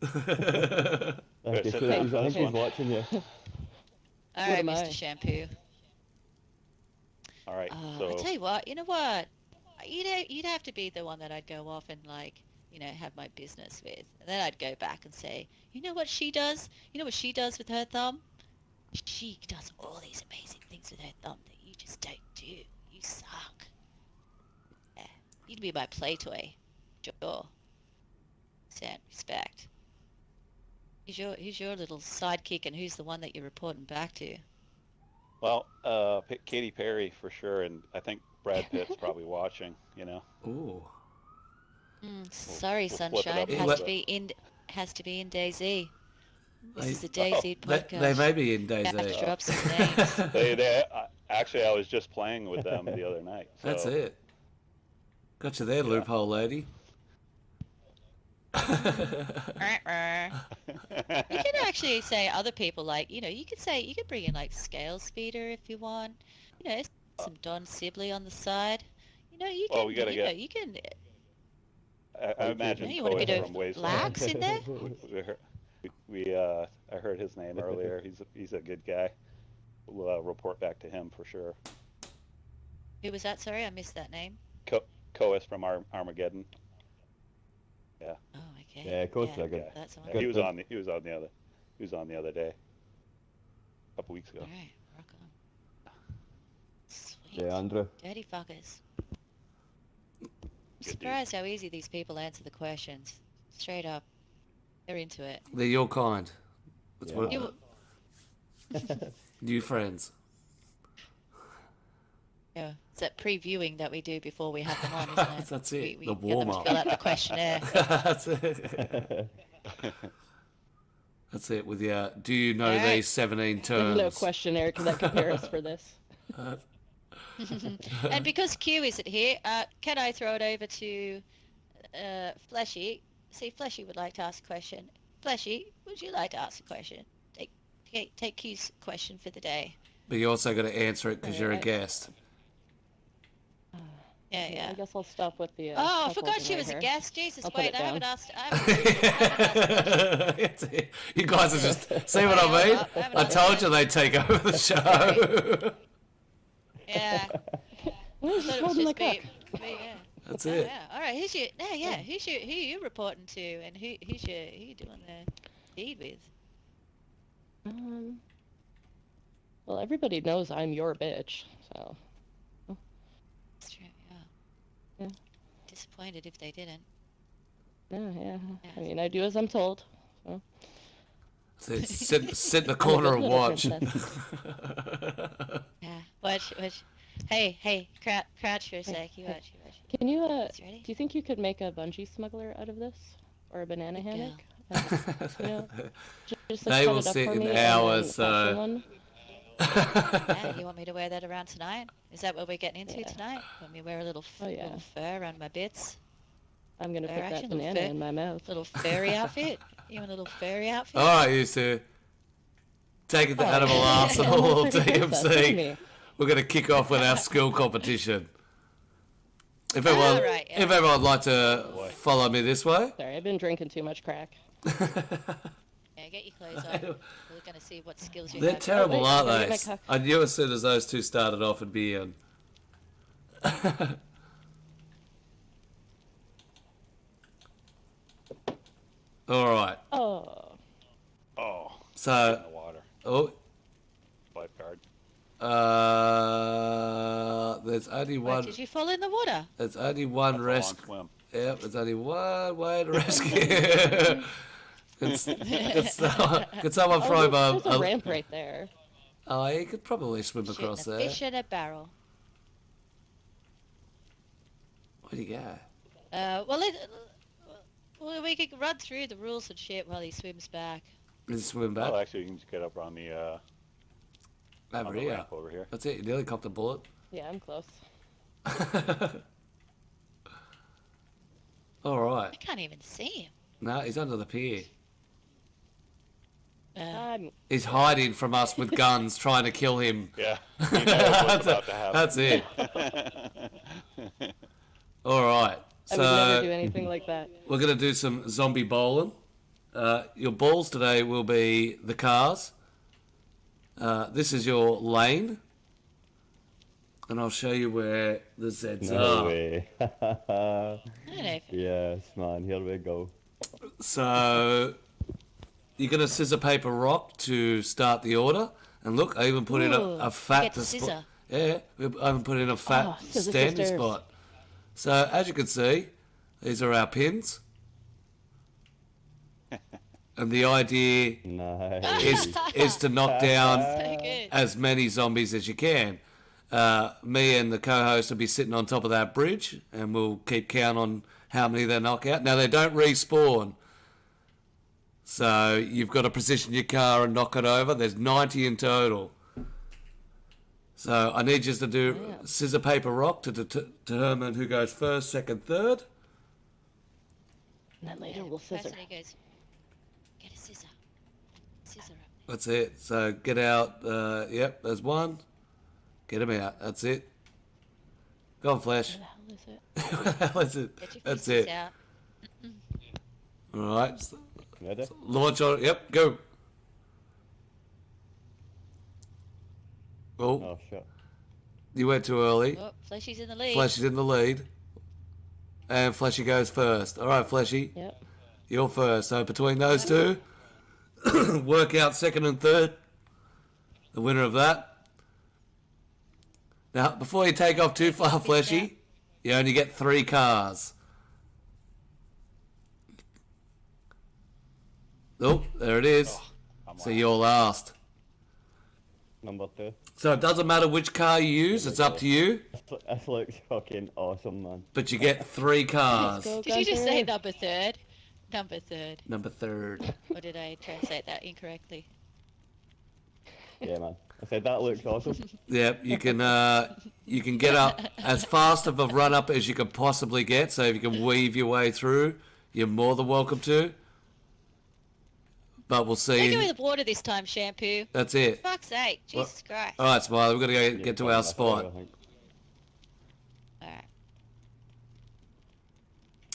I think sit he's down. I think he's watching you. All What right, am Mr. I? Shampoo. All right, I so tell you what. You know what? You'd have to be the one that I'd go off and have my business with, and then I'd go back and say, you know what she does? You know what she does with her thumb? She does all these amazing things with her thumb that you just don't do. You suck. Yeah, you'd be my play toy. Sure. Stand respect. Who's your little sidekick, and who's the one that you're reporting back to? well, Katy Perry for sure, and I think Brad Pitt's probably watching. Ooh. Sorry, we'll flip it sunshine. up a Has little to be in DayZ. This is the They- DayZ podcast. They may be in Have to DayZ. drop some names. Actually, I was just playing with them the other night. So. That's it. Got you there, loophole lady. You can actually say other people, like, you could bring in like Scale Speeder if you want. Some Don Sibley on the side. You Well, can. we gotta get- You can. I imagine You want a Cohen bit from of Wasteland. lax in there? I heard his name earlier. He's a good guy. We'll report back to him for sure. Who was that? Sorry, I missed that name. Coes from Armageddon. Oh, okay. Yeah, Coast yeah, are good. That's on. Good. He was on the other day, a couple weeks ago. All right, rock on. Sweet. Yeah, Andrew. Dirty fuckers. dude. Surprised how easy these people answer the questions. Straight up. They're into it. They're your kind. That's Yeah. what, You, new friends. yeah. It's that previewing that we do before we have them on, isn't it? That's it, We the get them to warm-up. fill out the questionnaire. That's it. That's it. With your, do you know Alright. these 17 There's no terms? questionnaire that compares for this. And because Q isn't here, can I throw it over to Fleshy? See, Fleshy would like to ask a question. Fleshy, would you like to ask a question? Take Q's question for the day. But you also got to answer it because you're a guest. Yeah. I guess I'll stop with the. Oh, I forgot cuckolding she right was a here. guest. Jesus, I'll put wait, it I haven't down. asked. I haven't It's it. You guys are just, see what I mean? I haven't I asked told that. you they'd take over the show. Yeah. Well, I just thought it was holding the just cup. me. Yeah. That's Oh, it. yeah. All right. Who's you reporting to, and who you doing the deed with? Well, everybody knows I'm your bitch, so. That's true. Yeah. Yeah. Disappointed if they didn't. Yeah. I mean, I do as I'm told. So. Sit in the corner and little watch. princess. Yeah. Watch. Hey, crouch for a sec. You watch. Can you, Is it ready? do you think you could make a bungee smuggler out of this? Or a banana Good hammock? You know, just They set will it up sit for in me and hours, then fashion so- one. Yeah, you want me to wear that around tonight? Is that what we're getting into Yeah. tonight? Want me to wear a little, Oh, yeah. little fur around my bits? I'm gonna Fair put that action, little banana fair- in my mouth. Little furry outfit? You want a little furry outfit? All right, you two. Take it to Oh, Animal yeah. Arsenal I'm a pretty princess, look at DMC. me. We're going to kick off with our skill competition. If everyone, Alright, yeah. if everyone would like to follow me this way. Sorry, I've been drinking too much crack. Yeah, get your clothes on. We're going to see what skills you They're have. terrible, wait, aren't gotta they? get my cock. I knew as soon as those two started off it'd be in. All right. Oh. Oh, in So, the water. oh, Lifeguard. there's only Wait, one. did you fall in the water? There's only one That's a long rescue. swim. Yep, there's only one way to rescue. Could someone throw him There's a a? ramp right there. Oh, he could probably swim Shooting across a there. fish in a barrel. Where'd he go? Well, we could run through the rules and shit while he swims back. Did he swim back? Oh, actually, you can just get up on the Over on the here. ramp over here. That's it. You nearly copped a bullet. Yeah, I'm close. All right. I can't even see him. No, he's under the pier. I'm He's hiding from us with guns, trying to kill him. Yeah, he knows what's about to happen. That's it. All right. I would never do So anything like that. we're gonna do some zombie bowling. Your balls today will be the cars. This is your lane, and I'll show you where the Zeds No are. way. I don't know if Yes, man, here we go. So you're gonna scissor paper rock to start the order. And look, I even put in Ooh, a fat get to scissor. Yeah, I even put in a fat Oh, scissor standing sisters. spot. So as you can see, these are our pins. And the idea Nice. is to knock down so good. as many zombies as you can. Me and the co-host will be sitting on top of that bridge, and we'll keep count on how many they knock out. Now, they don't respawn, so you've got to position your car and knock it over. There's 90 in total. So I need you to do scissor, paper, rock to determine who goes first, second, third. And then later we'll scissor. Person who goes, get a scissor. Scissor up. That's it. So get out. Yep, there's one. Get him out. That's it. Go on, Flash. What the hell is it? That's it. Get your That's pieces it. out. All right. Ready? Launch on. Yep. Go. Oh, Oh, shit. you went too early. Oh, Fleshy's in the lead. Fleshy's in the lead. And Fleshy goes first. All right, Fleshy. Yep. You're first. So between those two, work out second and third. The winner of that. Now, before you take off too far, Fleshy, you only get 3 cars. Oh, there it is. I'm So last. you're last. Number 2. So it doesn't matter which car you use, it's up to you, This looks fucking awesome, man. but you get 3 cars. Let's go, Did you just say Gunther. number third? Number third. Number 3rd. Or did I translate that incorrectly? Yeah, man. I said that looks awesome. Yep, you can get up as fast of a run up as you can possibly get. So if you can weave your way through, you're more than welcome to. But we'll Take away see. the water this time, shampoo. That's it. Fuck's sake, Jesus Christ. All right, Smiley, we've got to go get to our spot. Alright.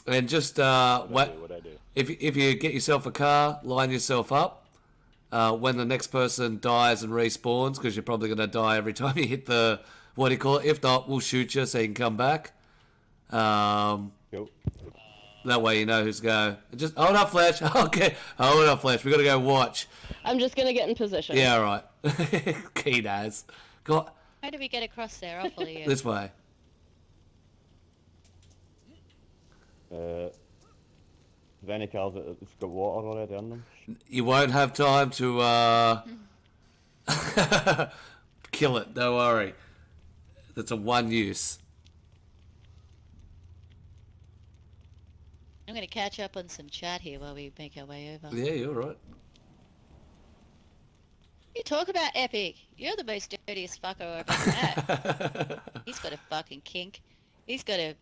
And just What'd I do? if you get yourself a car, line yourself up. When the next person dies and respawns, because you're probably going to die every time you hit the, what do you call it? If not, we'll shoot you so you can come back. Cool. That way you know who's go. Just hold up, Flash. Okay, hold up, Flash. We got to go watch. I'm just gonna get in position. Yeah, all right. Keen as. Go How do we get across there? I'll follow you. this way. Is there any cars that's got water already on them? You won't have time to kill it. Don't worry. That's a one use. I'm going to catch up on some chat here while we make our way over. Yeah, you're right. You talk about Epic. You're the most dirtiest fucker I've ever met. He's got a fucking kink. He's a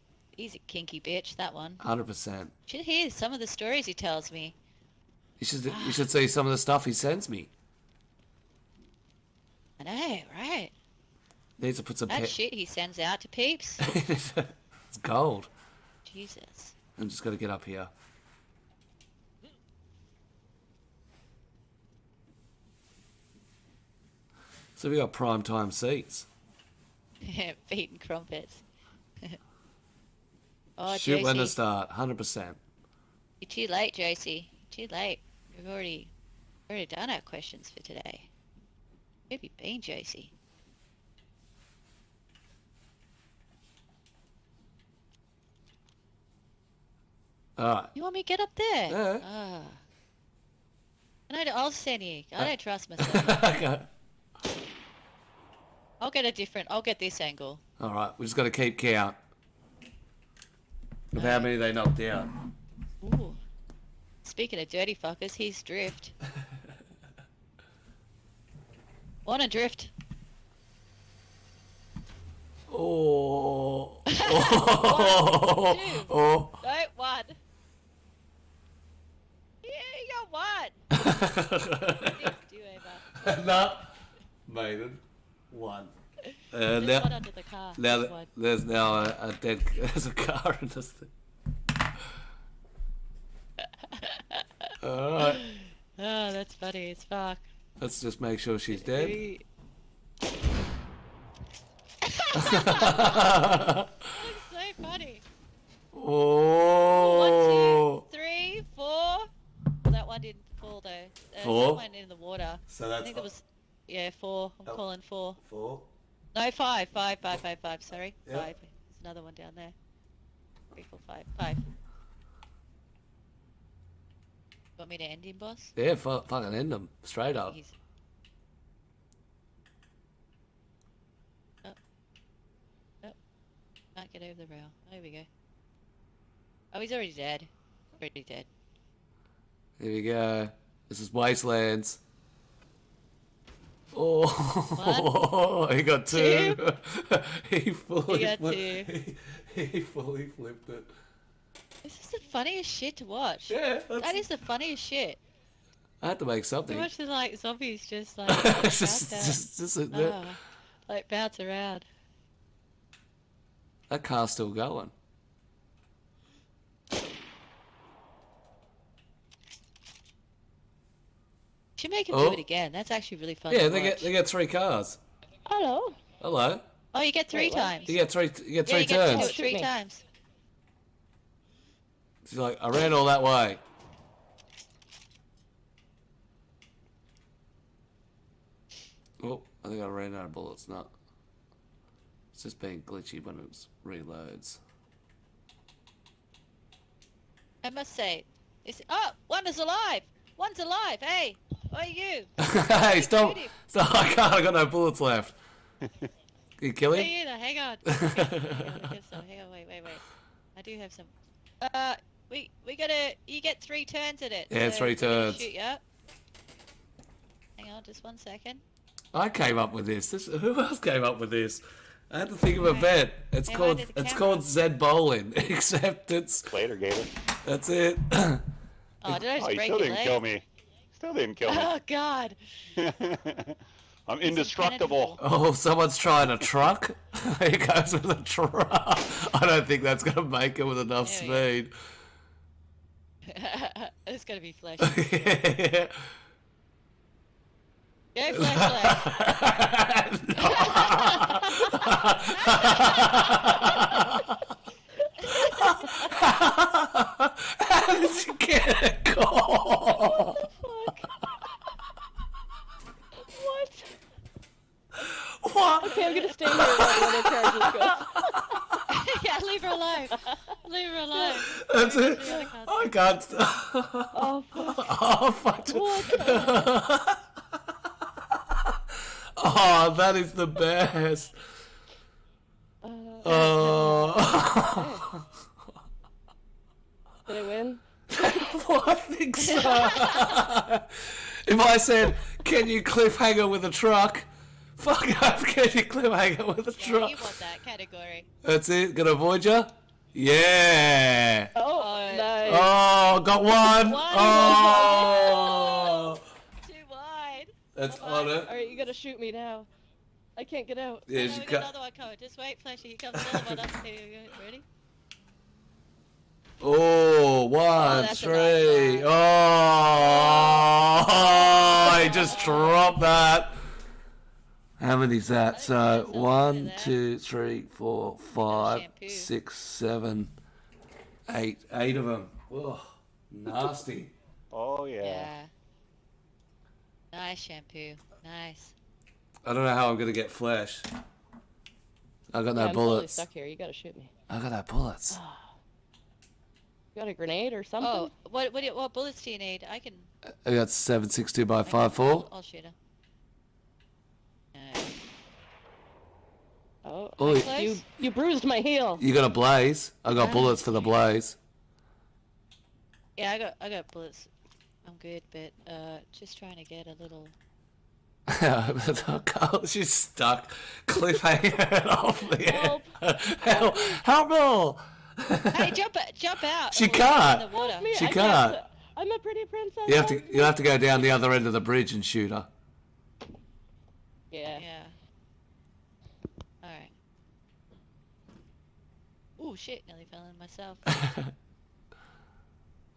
kinky bitch, that one. 100%. Should hear some of the stories he tells me. You should see some of the stuff he sends me. I know, right? Needs to put some That shit he sends out to peeps. It's gold. Jesus. I'm just gonna get up here. So we got prime time seats. Feet and crumpets. Oh, Shoot when to JC. start. 100%. You're too late, JC. Too late. We've already done our questions for today. Where have you been, JC? All right. You want me to get up there? Yeah. Ah. I'll send you. I don't trust myself. Okay. I'll get this angle. All right. We just got to keep count of how many they knocked out. Ooh. Speaking of dirty fuckers, he's drift. Wanna drift? Oh. One, Oh. Oh. No, one. Yeah, you got one. Do over. Not maiden. One. There's Now, one under the car. now There's one. there's now a dead. There's a car in this thing. All right. Oh, that's funny as fuck. Let's just make sure she's dead. Maybe- That's so funny. Oh. 1, 2, 3, 4. Well, that one didn't fall though. Four? That went in the water. So I that's think there was, 4. I'm Oh. calling 4. 4. No, 5. 5. Sorry, Yep. 5. There's another one down there. 3, 4, 5. 5. Want me to end him, boss? Yeah, fucking end them straight up. He's... Oh. Oh. Can't get over the rail. There we go. Oh, he's already dead. Already dead. Here we go. This is Wastelands. Oh, he got 2. He fully He got flipped. 2. He fully flipped it. This is the funniest shit to watch. Yeah, That is the funniest shit. I had to make To something. watch the like zombies just like just like bounce around. that car's still going. Should make him Oh. do it again. That's actually really fun. Yeah, to they watch. get 3 cars. Hello. Hello. Oh, you get 3 Wait, what? times. You get 3. You get 3 yeah, you get to do turns. it 3 Shoot me. times. She's like, I ran all that way. Oh, I think I ran out of bullets. No. It's just being glitchy when it reloads. I must say, one is alive. One's alive. Hey, what are you? Hey, stop Stop. I can't. I got no bullets left. Can you kill him? Me either. Hang on. Hang on. Wait. I do have some. We gotta. You get 3 turns at it. Yeah, 3 we're gonna turns. Shoot you up. Hang on, just 1 second. I came up with this. Who else came up with this? I had to think of a bet. It's Hey, called why did the it's camera- called Zed Bowling, except it's Later, Gator. that's it. Oh, did I Oh, just you break still your didn't leg? kill me. Still didn't kill me. Oh God. I'm indestructible. Oh, someone's trying a truck. He goes with a truck. I don't think that's gonna make it with enough There speed. It's gonna be flesh. Yeah. Go flesh. How did you get a call? What? What? Okay, I'm gonna stay here while the other characters go. Yeah, leave her alone. Leave her alone. That's it. I can't. Oh, fuck. Oh, fuck. What? Oh, that is the best. Oh. Did I win? Well, I think so. If I said, can you cliffhanger with a truck? Fuck up, can you cliffhanger with a Yeah, truck? you want that category. That's it, gonna avoid you? Yeah. Oh, nice. Oh, got one. One. Oh. Too wide. That's on it. Alright, you gotta shoot me now. I can't get out. Yeah, Oh, you we got cut. another one coming. Just wait, Flashy. Here comes another one. Here you go. Ready? Oh, one, that's a three. nice Oh, I just dropped that. How many is that? So, That's not 1, bad. 2, 3, 4, 5, shampoo. 6, 7, 8. 8 of them. Oh, nasty. Oh yeah. Yeah. Nice shampoo. Nice. I don't know how I'm going to get flesh. I got no Yeah, I'm totally bullets. stuck here. You gotta shoot me. I got no bullets. You got a grenade or something? Oh, what bullets do you need? I can. I got 7.62 by 5.4. I'll shoot her. No. Oh, Oh, you bruised my heel. you got a blaze. I got bullets for the blaze. Yeah, I got bullets. I'm good, but just trying to get a little. She's stuck. Cliffhanger off the Help. Help! Help me! Hey, jump out! She Oh, can't. In the water. Me, She I can't. I'm a pretty princess. You'll have to go down the other end of the bridge and shoot her. Yeah. Yeah. All right. Oh shit! Nearly fell in myself.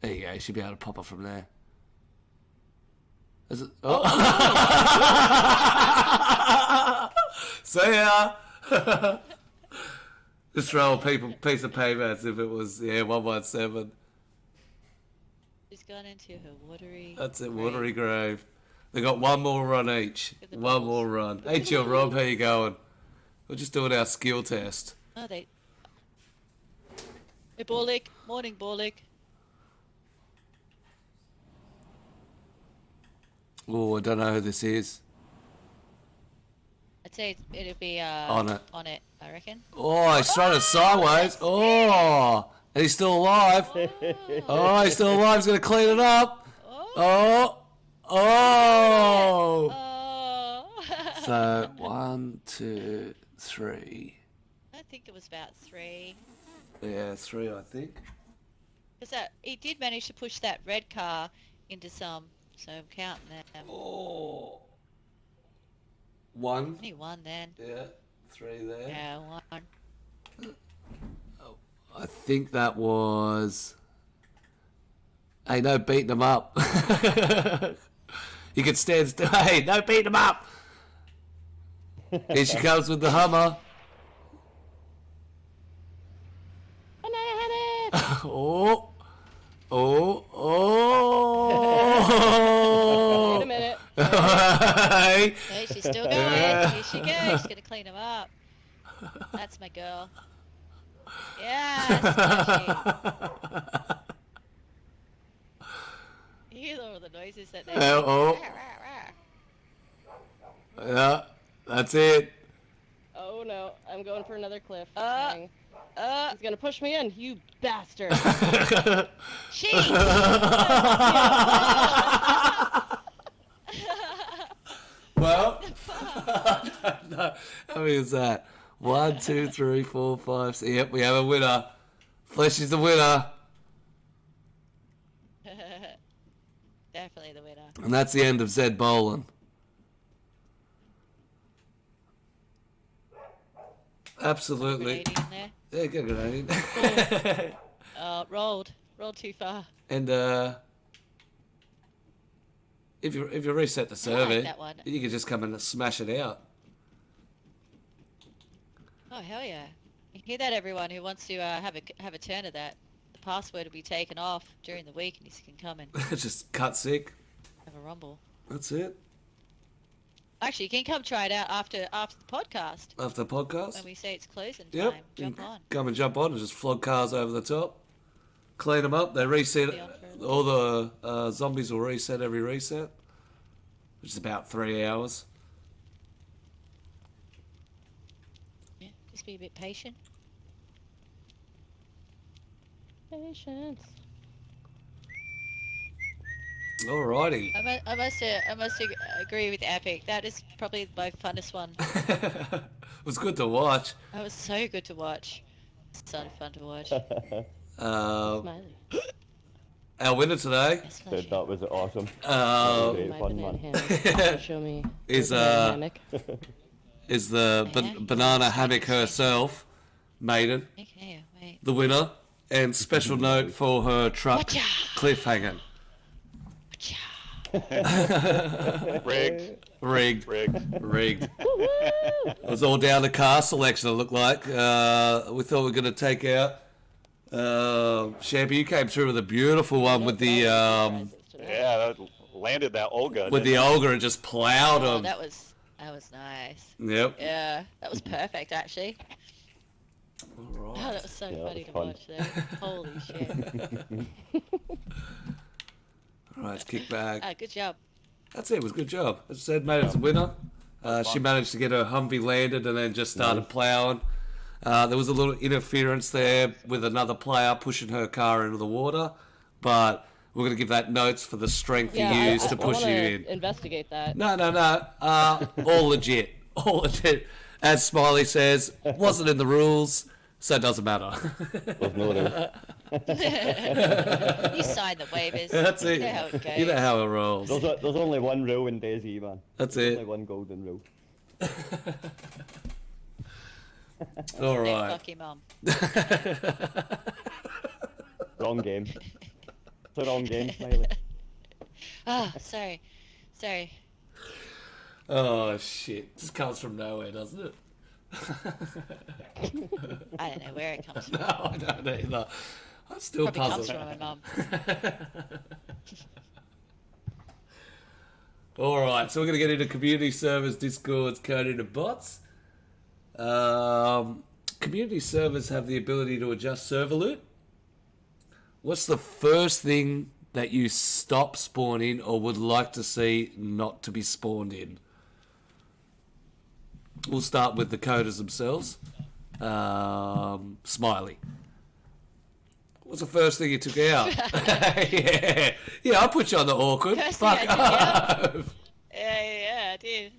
There you go. You should be able to pop her from there. Is it? Oh. See ya. Just throw a piece of paper as if it was 117. She's gone into her watery. That's it, grave. watery grave. They got one more run each. Get the One balls. more run. Hey, Jill, Rob, how you going? We're just doing our skill test. Oh, they. Hey, Borlick. Morning, Borlick. Oh, I don't know who this is. I'd say it'll be On it. On it, I reckon. Oh, he's thrown it sideways. Oh, and he's still alive. Oh, he's still alive. He's going to clean it up. Oh. Oh. Oh. Oh. So, 1, 2, 3. I think it was about 3. Yeah, 3, I think. Because he did manage to push that red car into some, so I'm counting that. Oh. 1. Only 1 then. Yeah, 3 there. Yeah, 1. I think that was. Hey, no beating them up. You can stand still. Hey, no beating them up. Here she comes with the Hummer. And I had it. Oh, oh, oh. Wait a minute. Hey. Hey, she's still going. Here she goes. She's gonna clean him up. That's my girl. Yes, Flashy. You hear all the noises that they Oh. Yeah, that's it. Oh no, I'm going for another cliff. Uh, Dang. He's gonna push me in, you bastard. Jeez. Well, I don't know. How many is that? 1, 2, 3, 4, 5, 6. Yep, we have a winner. Flesh is the winner. Definitely the winner. And that's the end of Zed Bowling. Absolutely. Grenade in there. Yeah, good grenade. Rolled too far. And if you reset the server, that one. you can just come in and smash it out. Oh hell yeah! You hear that, everyone who wants to have a turn at that? The password will be taken off during the week, and you can come and Just cut sick. have a rumble. That's it. Actually, you can come try it out after the podcast After the podcast. when we say it's closing Yep. time. you Jump can on. Come and jump on and just flog cars over the top. Clean them up. They reset. Be on for a All the zombies will reset every reset, which is about 3 hours. Yeah, just be a bit patient. Patience. Alrighty. I must agree with Epic. That is probably my funnest one. It was good to watch. That was so good to watch. So fun to watch. Smiley. Our winner today Yes, Said that was awesome. Great My fun, banana man. hammock. Show me. Is, the banana hammock. is the banana hammock herself, Maiden, Okay, wait. the winner, and special note for her truck Watcha! cliffhanger. Rigged. Rigged. Rigged. It was all down to car selection, it looked like. We thought we were going to take out. Shampy, you came through with a beautiful one with the Yeah, that landed that Olga. with the didn't Olga and just plowed Oh, them. that was nice. Yep. Yeah, that was perfect actually. All Oh, right. that was so Yeah, funny that to was watch there. Holy shit. All right, let's kick back. Good job. That's it. It was a good job. As I said, made it a winner. She managed to get her Humvee landed and then just started ploughing. There was a little interference there with another player pushing her car into the water, but we're going to give that notes for the strength you used to push you wanna in. investigate that. No. All legit. All legit. As Smiley says, wasn't in the rules, so it doesn't matter. There's no rule. You signed the waivers. That's it. You know how it goes. You know how it rolls. There's only one rule in DayZ, man. That's There's it. only one golden rule. All Say right. fuck your mum. Wrong game. It's a wrong game, Smiley. Ah, sorry. Oh, shit. This comes from nowhere, doesn't it? I don't know where it comes from. No, I don't either. I'm still Probably comes puzzled. from my mum. All right, so we're going to get into community servers, discords, coding, and bots. Community servers have the ability to adjust server loot. What's the first thing that you stop spawning or would like to see not to be spawned in? We'll start with the coders themselves. Smiley. What's the first thing you took out? yeah, I'll put you on the awkward. First thing Fuck I took out? off. Yeah, I did.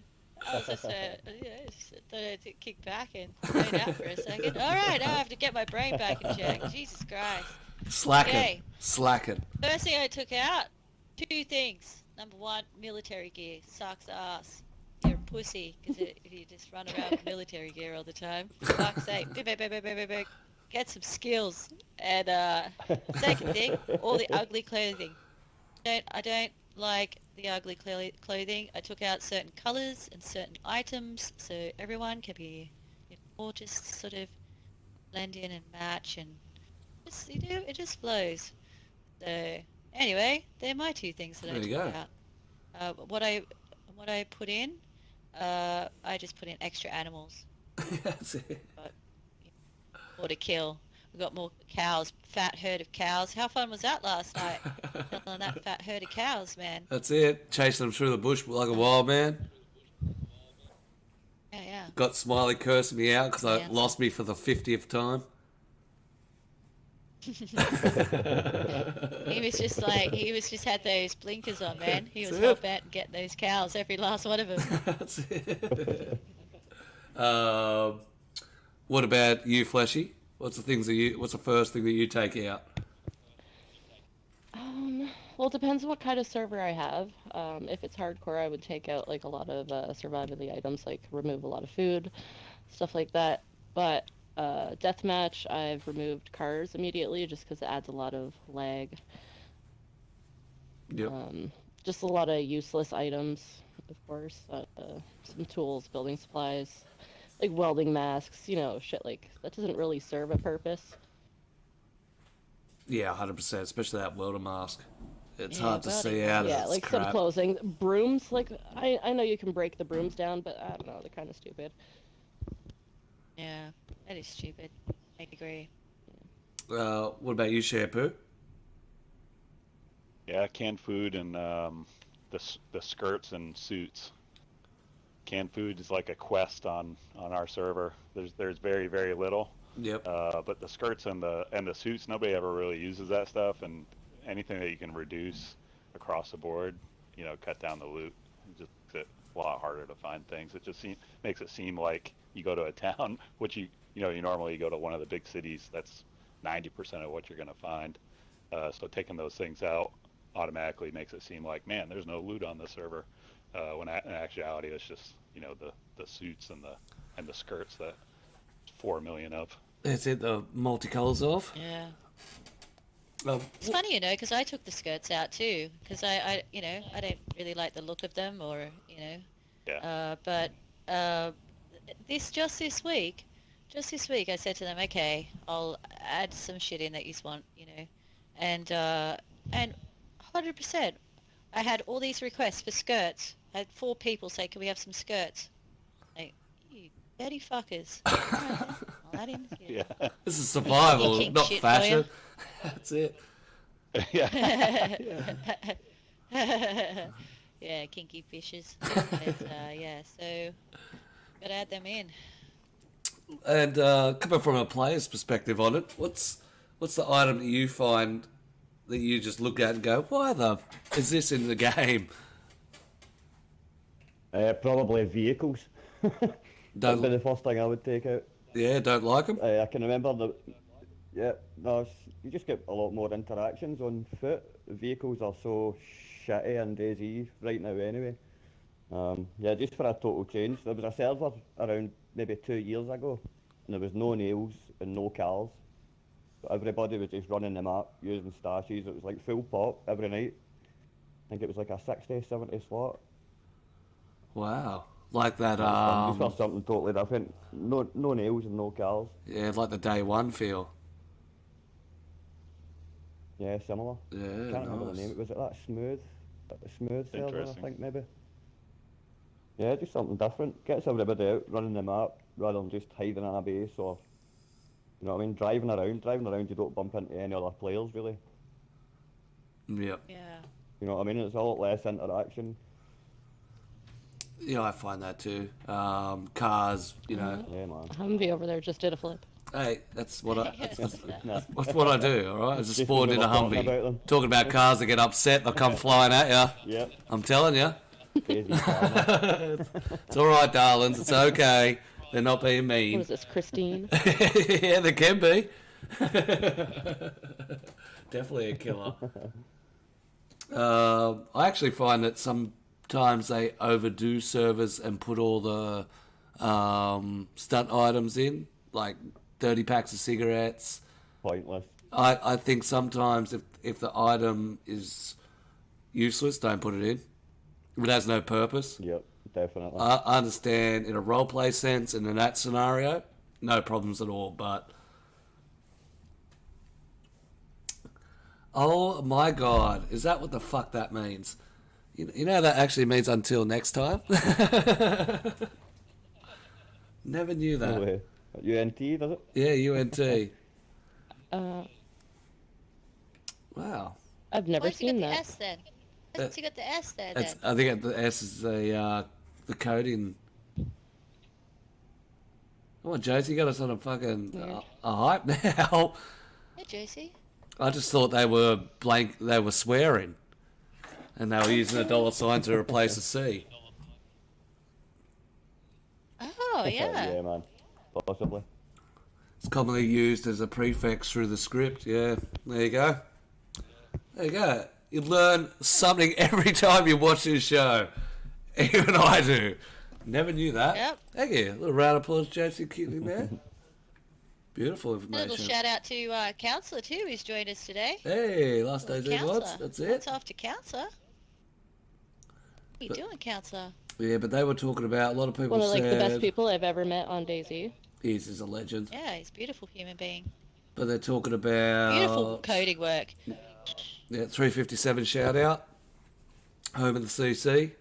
I was just, just thought I'd kick back and zone out for a second. All right, now I have to get my brain back in check. Jesus Christ. Slacking. Okay. Slacking. First thing I took out, two things. Number one, military gear. Sucks ass. You're a pussy, because if you just run around with military gear all the time, fuck's sake. Get some skills. And second thing, all the ugly clothing. I don't like the ugly clothing. I took out certain colours and certain items, so everyone can be all just sort of blend in and match, and just, it just flows. So anyway, they're my two things that There I you took go. out. What I put in, I just put in extra animals That's it. or to kill. We got more cows, fat herd of cows. How fun was that last night? Killing that fat herd of cows, man. That's it. Chasing them through the bush like a wild man. got Smiley cursing me out because I Yeah. lost me for the 50th time. He was just like, he was just had those blinkers on, man. He was That's it. hell bent and getting those cows, every last one of them. That's it. What about you, Fleshy? What's the first thing that you take out? Well, it depends on what kind of server I have. If it's hardcore, I would take out like a lot of survivability items, like remove a lot of food, stuff like that. But deathmatch, I've removed cars immediately just because it adds a lot of lag. Yep. Just a lot of useless items, of course. Some tools, building supplies, like welding masks, shit like that doesn't really serve a purpose. Yeah, 100%, especially that welder mask. It's Yeah, hard to welding see mask. out. Yeah, It's like crap. some closing. Brooms, like, I know you can break the brooms down, but I don't know, they're kind of stupid. Yeah, that is stupid. I agree. What about you, Shampoo? Yeah, canned food and the skirts and suits. Canned food is like a quest on our server. There's very very little. Yep. But the skirts and the suits, nobody ever really uses that stuff. And anything that you can reduce across the board, cut down the loot, it just makes it a lot harder to find things. It just makes it seem like you go to a town, which you normally go to one of the big cities. That's 90% of what you're going to find. So taking those things out automatically makes it seem like, man, there's no loot on the server. When in actuality, it's just the suits and the skirts that 4 million of. That's it. The multicolours off. Yeah. Um, It's funny, because I took the skirts out too, because I don't really like the look of them, or Yeah. but just this week, I said to them, okay, I'll add some shit in that you want, and 100%, I had all these requests for skirts. I had 4 people say, can we have some skirts? Like, you dirty fuckers. Alright then, I'll add in. Yeah. this is survival, Kink not shit for fashion. you. That's it. Yeah. Yeah, kinky fishes. Yeah, so gotta add them in. And coming from a player's perspective on it, what's the item that you find that you just look at and go, why the is this in the game? Probably vehicles. That'd be the first thing I would take out. Don't like them. I can remember you just get a lot more interactions on foot. Vehicles are so shitty in DayZ right now anyway. Just for a total change. There was a server around maybe 2 years ago, and there was no nails and no cars. So everybody was just running the map using stashes. It was like full pop every night. I think it was like a 60, 70 slot. Wow, like that. Just for something totally different. No nails and no cars. Yeah, like the day one feel. Yeah, similar. Yeah, I can't remember the nice. name. Was it that smooth? The smooth server, I Interesting. think maybe. Yeah, just something different. Gets everybody out running the map rather than just hiding in a base or, you know what I mean, driving around. You don't bump into any other players really. Yep. Yeah. You know what I mean? It's a lot less interaction. Yeah, I find that too. Cars, Yeah, man. Humvee over there just did a flip. Hey, that's what I. Nah. That's what I do. All right, I just Just spawned in a remember talking about Humvee. them. Talking about cars that get upset, they'll come flying at you. Yep. I'm telling you. Crazy karma. It's all right, darlings. It's okay. They're not being What mean. is this, Christine? Yeah, they can be. Definitely a killer. I actually find that sometimes they overdo servers and put all the stunt items in, like 30 packs of cigarettes. Pointless. I think sometimes if the item is useless, don't put it in. If it has no purpose. Yep, definitely. I understand in a roleplay sense and in that scenario, no problems at all, but... Oh my god, is that what the fuck that means? You know that actually means until next time? Never knew No that. way. UNT, does it? Yeah, UNT. Uh, Wow. I've never Why'd you seen got the that. S then? Why'd you got the S there It's, then? I think the S is the code in... Come on, Josie, you got us on a fucking Weird. a hype now. Hey, Josie. I just thought they were swearing, and they were using a dollar sign to replace a C. Oh, yeah. Yeah, man. Possibly. It's commonly used as a prefix through the script. Yeah, there you go. There you go. You learn something every time you watch this show. Even I do. Never knew that. Yep. Thank you. A little round of applause, Josie, cutely there. Beautiful A information. little shout out to Councillor, too, who's joined us today. Hey, last day's Councillor. Edwards. That's it. That's off to Councillor. What are you doing, Councillor? Yeah, but they were talking about, a lot of people One of like said the best people I've ever met on DayZ. He's is a legend. Yeah, he's a beautiful human being. But they're talking about... Beautiful coding work. Yeah, 357 shout out. Home of the CC.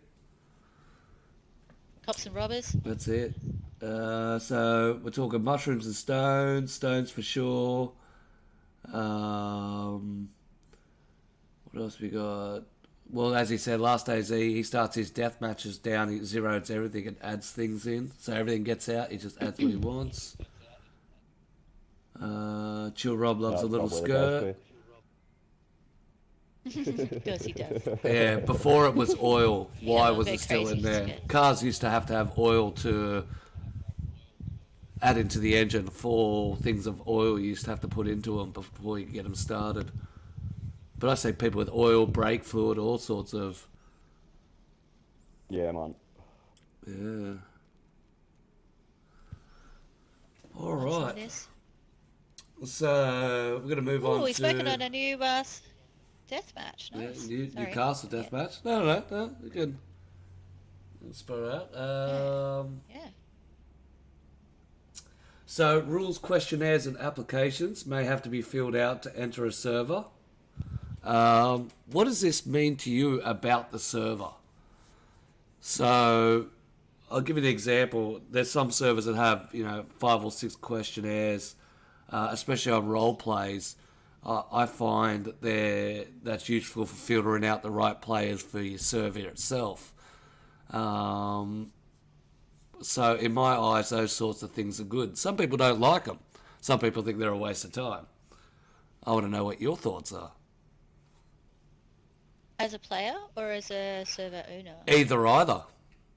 Cops and robbers. That's it. So we're talking mushrooms and stones for sure. What else we got? Well, as he said, last DayZ, he starts his death matches down, he zeroes everything and adds things in. So everything gets out, he just adds what he wants. Chill Rob loves a little Probably the best skirt. way. Of course he does. Yeah, before it was oil. Why Yeah, was very it still crazy in there? skirt. Cars used to have oil to add into the engine. 4 things of oil you used to have to put into them before you get them started. But I say people with oil, brake fluid, all sorts of... Yeah, man. Yeah. All Some of right. this. So we're going to move on Oh, he's to... working on a new death match. Yeah, Nice. new Sorry. Newcastle deathmatch. No, you can spell it out. Yeah. So, rules, questionnaires, and applications may have to be filled out to enter a server. What does this mean to you about the server? So, I'll give you an example. There's some servers that have, 5 or 6 questionnaires, especially on role plays. I find that that's useful for filtering out the right players for your server itself. So in my eyes, those sorts of things are good. Some people don't like them. Some people think they're a waste of time. I want to know what your thoughts are. As a player or as a server owner? Either.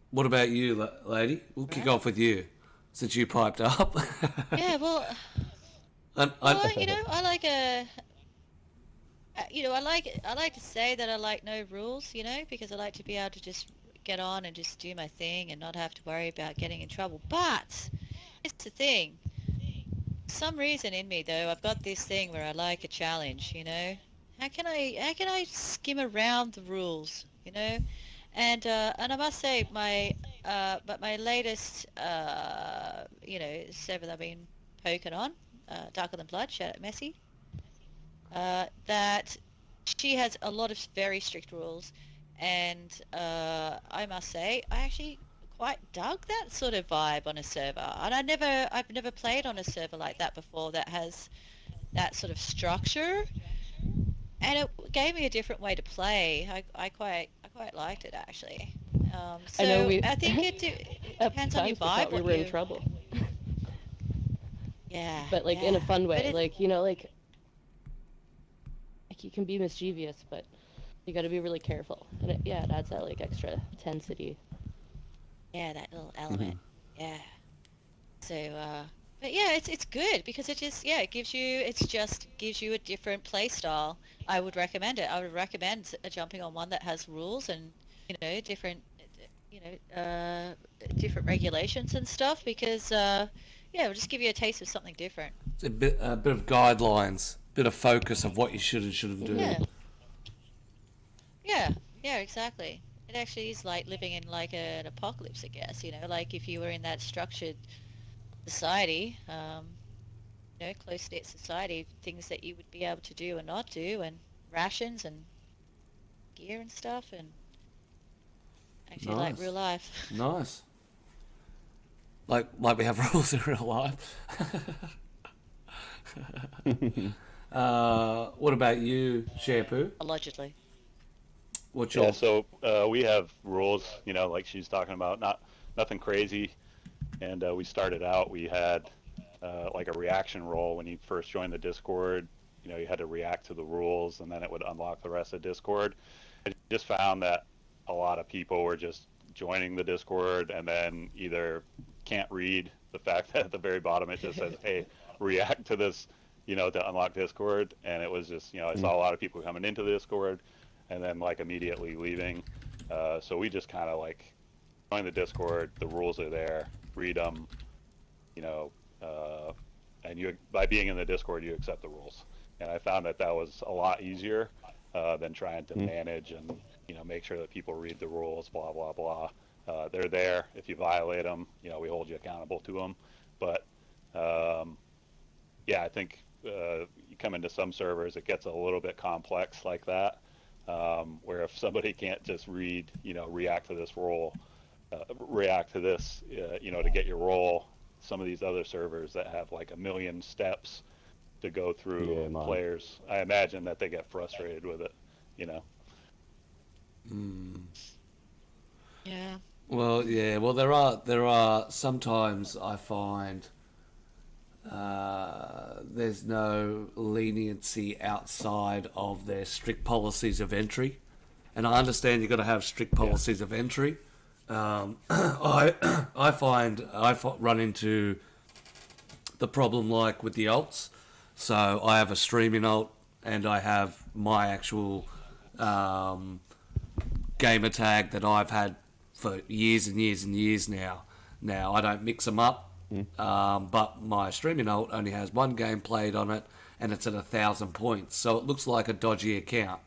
What about you, lady? We'll kick off with you, since you piped up. Yeah, well, And, well, I like I like to say that I like no rules, because I like to be able to just get on and just do my thing and not have to worry about getting in trouble. But it's the thing. For some reason in me though, I've got this thing where I like a challenge, How can I skim around the rules, And I must say my latest server that I've been poking on, Darker Than Blood, shout out Messi, that she has a lot of very strict rules, and I must say I actually quite dug that sort of vibe on a server, and I've never played on a server like that before that has that sort of structure, and it gave me a different way to play. I quite liked it actually. So I know I think it depends on your times we thought vibe. we what were in you- trouble, Yeah. but like in a yeah. fun way. But it- Like you can be mischievous, but you got to be really careful. And it adds that like extra intensity. Yeah, that little element. Yeah. So, but yeah, it's good because it just gives you a different play style. I would recommend it. I would recommend jumping on one that has rules and different different regulations and stuff because it'll just give you a taste of something different. It's a bit of guidelines, bit of focus of what you should and shouldn't do. Yeah, exactly. It actually is like living in like an apocalypse, I guess. Like if you were in that structured society, close-knit society, things that you would be able to do and not do, and rations and gear and stuff, and actually like Nice. real life. Nice. Like we have rules in real life. What about you, Shampoo? Allegedly. What's your... Yeah, so we have rules, like she's talking about, nothing crazy. and we started out. We had like a reaction roll when you first joined the Discord. You know, you had to react to the rules, and then it would unlock the rest of Discord. I just found that a lot of people were just joining the Discord and then either can't read the fact that at the very bottom it just says, "Hey, react to this," you know, to unlock Discord. And it was just, you know, I saw a lot of people coming into the Discord and then like immediately leaving. So we just kind of like join the Discord. The rules are there. Read them. You know, and you, by being in the Discord, you accept the rules. And I found that that was a lot easier than trying to manage and, you know, make sure that people read the rules, blah, blah, blah. They're there. If you violate them, you know, we hold you accountable to them. But, yeah, I think you come into some servers, it gets a little bit complex like that, where if somebody can't just read, you know, react to this role, react to this, you know, to get your role, some of these other servers that have like a million steps to go through players, I imagine that they get frustrated with it, you know. Yeah. Well, yeah. Well, there are sometimes I find there's no leniency outside of their strict policies of entry, and I understand you've got to have strict policies of entry. I find run into the problem like with the alts. So I have a streaming alt, and I have my actual gamer tag that I've had for years and years and years now. Now I don't mix them up, but my streaming alt only has one game played on it, and it's at 1,000 points. So it looks like a dodgy account.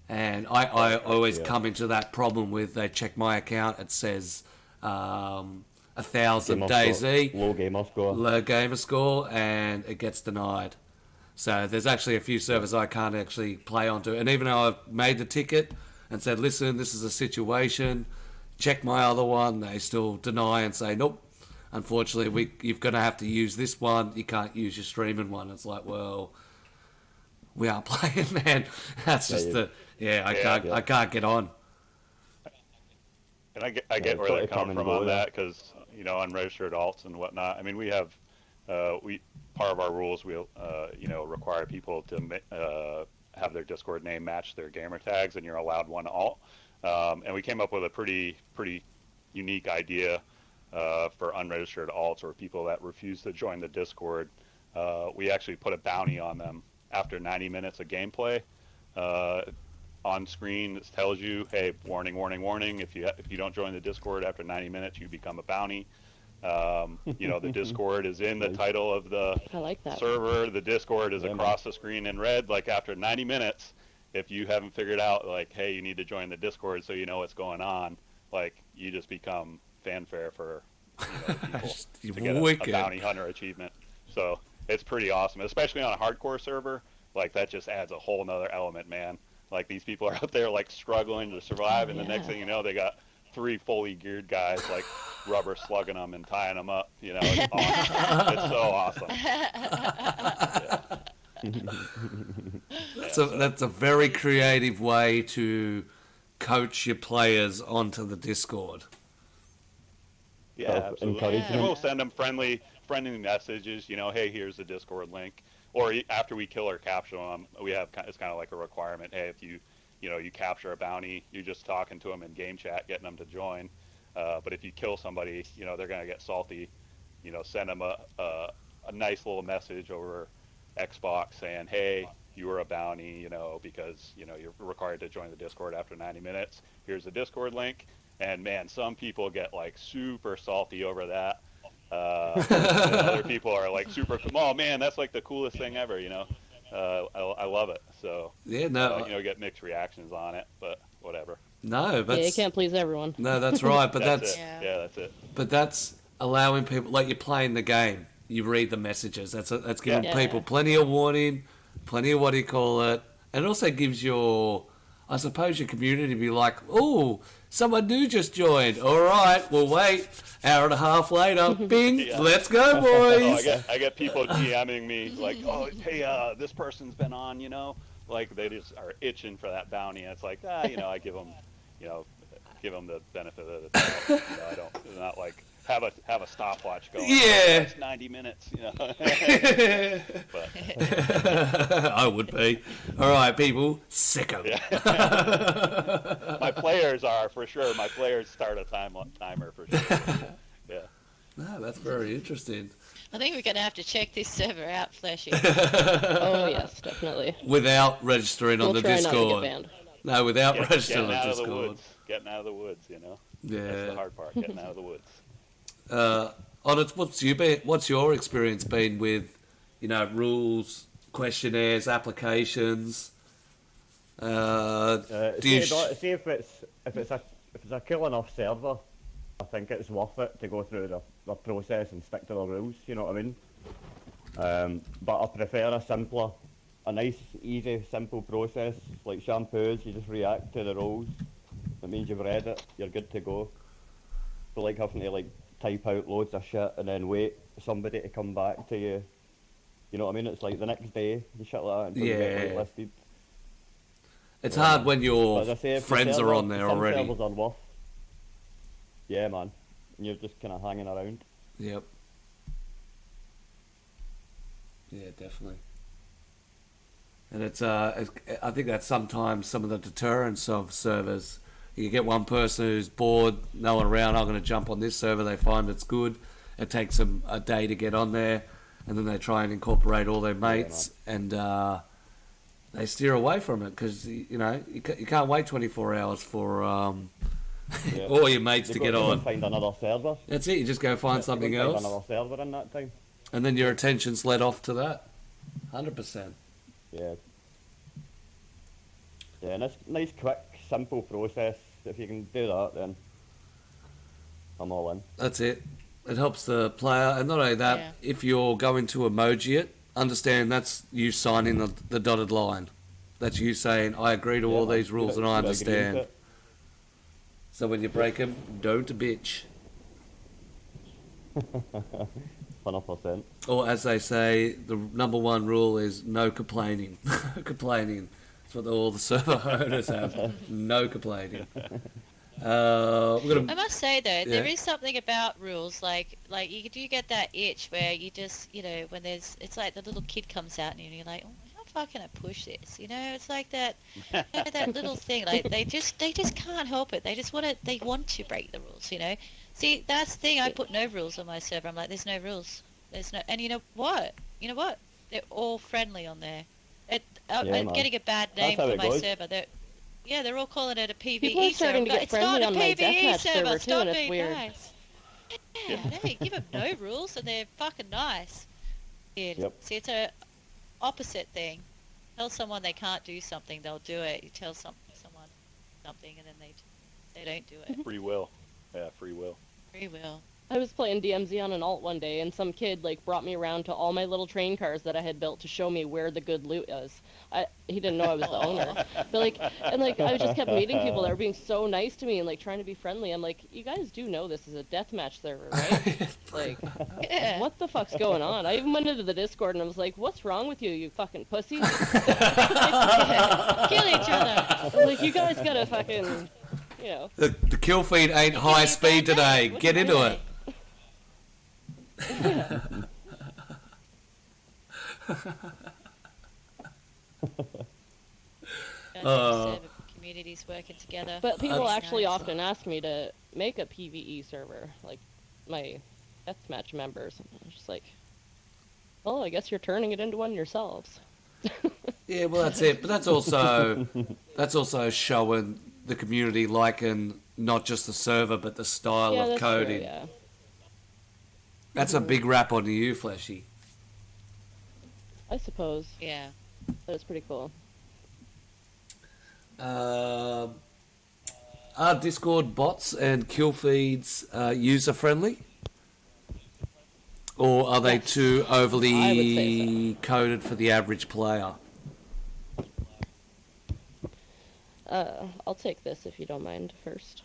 And I always come into that problem with they check my account, it says 1,000 DayZ, low gamer score, and it gets denied. So there's actually a few servers I can't actually play onto. And even though I've made the ticket and said, listen, this is a situation, check my other one, they still deny and say, nope, unfortunately, you're going to have to use this one. You can't use your streaming one. It's like, well, we are playing, man. That's just I can't get on. And I get where they're coming from on that, because, you know, unregistered alts and whatnot. I mean, we have part of our rules, we'll you know, require people to have their Discord name match their gamer tags, and you're allowed one alt. And we came up with a pretty unique idea for unregistered alts or people that refuse to join the Discord. We actually put a bounty on them after 90 minutes of gameplay. On screen, it tells you, hey, warning, warning, warning. If you don't join the Discord after 90 minutes, you become a bounty. You know, the Discord is in the title of the server. The Discord is across the screen in red. Like after 90 minutes, if you haven't figured out, like, hey, you need to join the Discord so you know what's going on, like, you just become fanfare for, you know, people to get a bounty hunter achievement. So it's pretty awesome, especially on a hardcore server. Like, that just adds a whole nother element, man. Like, these people are out there, like, struggling to survive, and the next thing you know, they got 3 fully geared guys, like, rubber slugging them and tying them up. You know, it's awesome. It's so awesome. That's a very creative way to coach your players onto the Discord. Yeah, absolutely. And we'll send them friendly messages, you know, hey, here's the Discord link. Or after we kill or capture them, it's kind of like a requirement. Hey, if you capture a bounty, you're just talking to them in game chat, getting them to join. But if you kill somebody, you know, they're going to get salty. You know, send them a nice little message over Xbox saying, hey, you were a bounty, you know, because, you know, you're required to join the Discord after 90 minutes. Here's the Discord link. And, man, some people get, like, super salty over that. And other people are like super, oh man, that's like the coolest thing ever, you know. I love it. So you know, get mixed reactions on it, but whatever. No, but you can't please everyone. No, that's right, but that's that's it. But that's allowing people, like, you're playing the game, you read the messages. That's giving people plenty of warning, plenty of and it also gives I suppose your community to be like, oh, someone new just joined. All right, we'll wait. Hour and a half later, bing, let's go, boys. I get people DMing me like, oh, hey, this person's been on, you know, like they just are itching for that bounty. And it's like, you know, I give them the benefit of the doubt. You know, I'm not like have a stopwatch going. Yeah. That's 90 minutes, you know. But I would be. All right, people, sick 'em. my players are for sure. My players start a timer for sure. Yeah. No, that's very interesting. I think we're going to have to check this server out, Fleshy. Oh yes, definitely. Without registering on We'll the try not to get Discord. banned. No, without registering Getting on out the of the Discord. woods. Getting out of the woods, you know. Yeah. That's the hard part, getting out of the woods. Honest, what's your experience been with, rules, questionnaires, applications? Do you See if it's a cool enough server, I think it's worth it to go through the process and stick to the rules. You know what I mean? But I prefer a nice, easy, simple process like shampoos. You just react to the rules. That means you've read it. You're good to go. So like having to type out loads of shit and then wait for somebody to come back to you. You know what I mean? It's like the next day and shit like that until you get listed. It's hard when your But as I say, if friends your are on there some already. servers are worth. Yeah, man. And you're just kind of hanging around. Yep. Yeah, definitely. And I think that's sometimes some of the deterrence of servers. You get one person who's bored, no one around, I'm going to jump on this server, they find it's good. It takes them a day to get on there, and then they try and incorporate all their mates, and they steer away from it, because, you can't wait 24 hours for all your mates to get on. Find another server. That's it, you just go find something Find else, another server in that time. and then your attention's led off to that. 100%. Yeah. Yeah, and it's nice, quick, simple process. If you can do that, then I'm all in. That's it. It helps the player, and not only that, if you're going to emoji it, understand that's you signing the dotted line. That's you saying, I agree to all these rules and I understand. So when you break them, don't bitch. 100%. Or as they say, the number one rule is no complaining. No complaining. That's what all the server owners have. No complaining. I must say though, there is something about rules, like you do get that itch where you just, when it's like the little kid comes out and you're like, oh, how far can I push this? It's like that, that little thing, like they just can't help it. They want to break the rules, See, that's the thing. I put no rules on my server. I'm like, there's no rules. And you know what? They're all friendly on there. I'm getting a bad name for my server. They're all calling it a PvE People are starting server. to get friendly on my deathmatch server too, Stop and it's being weird. nice. Yeah, hey, give them no rules and they're fucking nice. Yep. See, it's a opposite thing. Tell someone they can't do something, they'll do it. You tell someone something, and then they don't do it. Free will. Yeah, free will. Free will. I was playing DMZ on an alt one day, and some kid brought me around to all my little train cars that I had built to show me where the good loot is. He didn't know I was the owner, but I just kept meeting people that were being so nice to me and trying to be friendly. I'm like, you guys do know this is a deathmatch server, right? What the fuck's going on? I even went into the Discord and I was like, what's wrong with you, you fucking pussies? Kill each other. You guys gotta fucking, The kill feed ain't high speed today. Get into it. Communities working together. But people actually often ask me to make a PvE server, like my deathmatch members. I'm just like, well, I guess you're turning it into one yourselves. Yeah, well, that's it. But that's also showing the community liking not just the server, but the style of coding. True, yeah. That's a big rap on you, Fleshy. I suppose. Yeah. That's pretty cool. Are Discord bots and kill feeds user friendly? Or are they too overly coded for the average player? I'll take this if you don't mind first.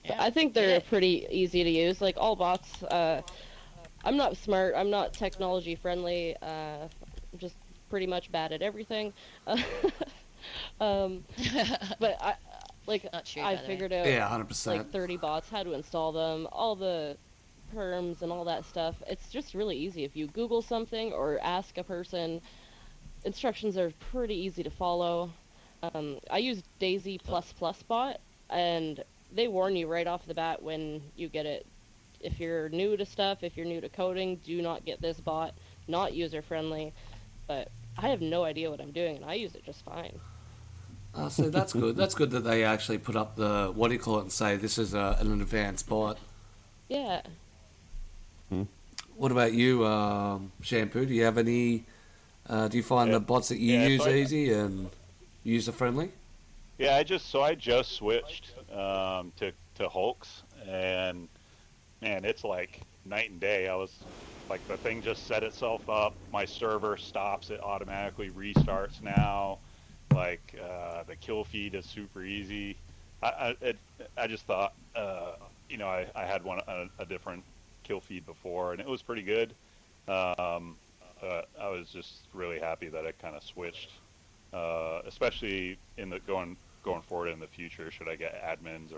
Yeah. I think they're pretty easy to use. Like all bots, I'm not smart. I'm not technology friendly. I'm just pretty much bad at everything. But Not true, I by the way. figured out Yeah, 100%. like 30 bots, how to install them, all the perms and all that stuff. It's just really easy. If you Google something or ask a person, instructions are pretty easy to follow. I use DayZ bot, and they warn you right off the bat when you get it. If you're new to stuff, if you're new to coding, do not get this bot. Not user friendly. But I have no idea what I'm doing, and I use it just fine. So that's good. That's good that they actually put up the, what do you call it, and say this is an advanced bot. Yeah. What about you, Shampoo? Do you have any, do you find the bots that you use so easy and user-friendly? Yeah, I just switched to Hulks, and man, it's like night and day. I was like, the thing just set itself up. My server stops; it automatically restarts now. Like the kill feed is super easy. I just thought, I had a different kill feed before, and it was pretty good. I was just really happy that it kind of switched, especially in the going forward in the future. Should I get admins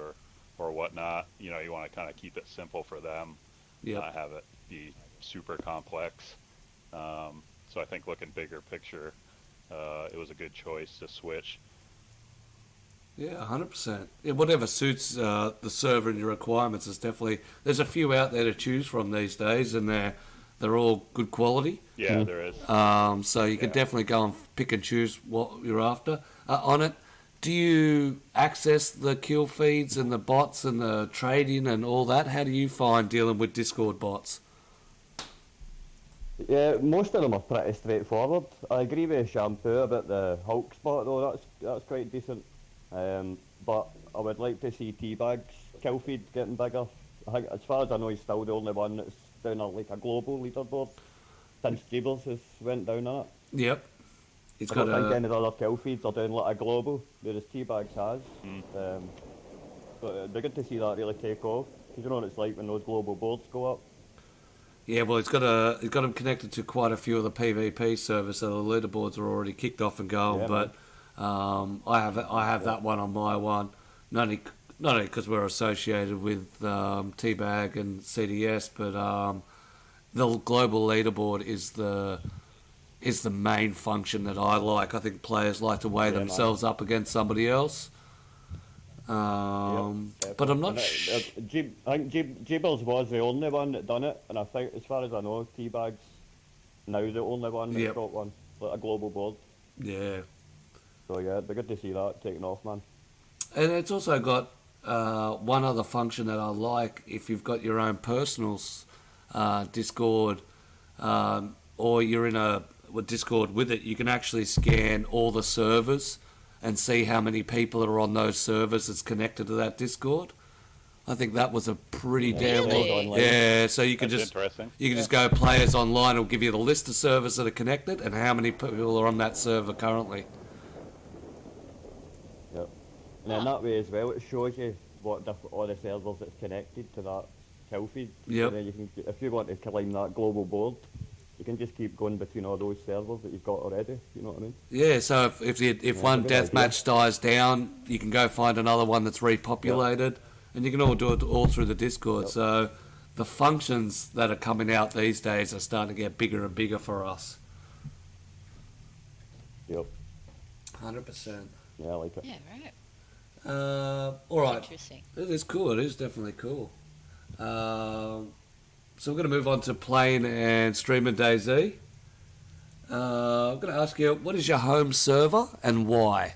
or whatnot? You want to kind of keep it simple for them, not have it be super complex. So I think looking bigger picture, it was a good choice to switch. Yeah, 100%. Yeah, whatever suits the server and your requirements is definitely. There's a few out there to choose from these days, and they're all good quality. Yeah, there is. So you can definitely go and pick and choose what you're after on it. Do you access the kill feeds and the bots and the trading and all that? How do you find dealing with Discord bots? Yeah, most of them are pretty straightforward. I agree with Shampoo about the Hulk spot though, that's quite decent. But I would like to see Teabag's kill feed getting bigger. I think, as far as I know, he's still the only one that's down a global leaderboard since Jeebles has went down on it. Yep. He's I got don't think a. any of the other kill feeds are doing like a global, whereas Teabags has. But it'd be good to see that really take off. Because you know what it's like when those global boards go up. Yeah, well, he's got him connected to quite a few of the PvP servers, so the leaderboards are already kicked off and going. Yeah, but I have that one on my one, not only because we're associated with Teabag and CDS, but the global leaderboard is the main function that I like. I think players like to weigh themselves up against somebody else. But I'm not. I think Jeebles was the only one that done it, and I think, as far as I know, Teabag's now the only one that's got one, like a global board. Yeah. So yeah, it'd be good to see that taking off, man. And it's also got one other function that I like. If you've got your own personal Discord, or you're in a Discord with it, you can actually scan all the servers and see how many people are on those servers that's connected to that Discord. I think that was a pretty damn Really? yeah. So you can That's just interesting. you can just go players online. It'll give you the list of servers that are connected and how many people are on that server currently. Yep. And in that way as well, it shows you what all the servers that's connected to that kill feed. Yep. And then you can, if you want to climb that global board, you can just keep going between all those servers that you've got already. You know what I mean? Yeah. So if one good idea. deathmatch dies down, you can go find another one that's repopulated, and you can all do it all through the Discord. Yep. So the functions that are coming out these days are starting to get bigger and bigger for us. Yep. 100%. Yeah, I like it. Yeah, right. All right. Interesting. It is cool. It is definitely cool. So we're going to move on to playing and streaming DayZ. I'm going to ask you, what is your home server and why?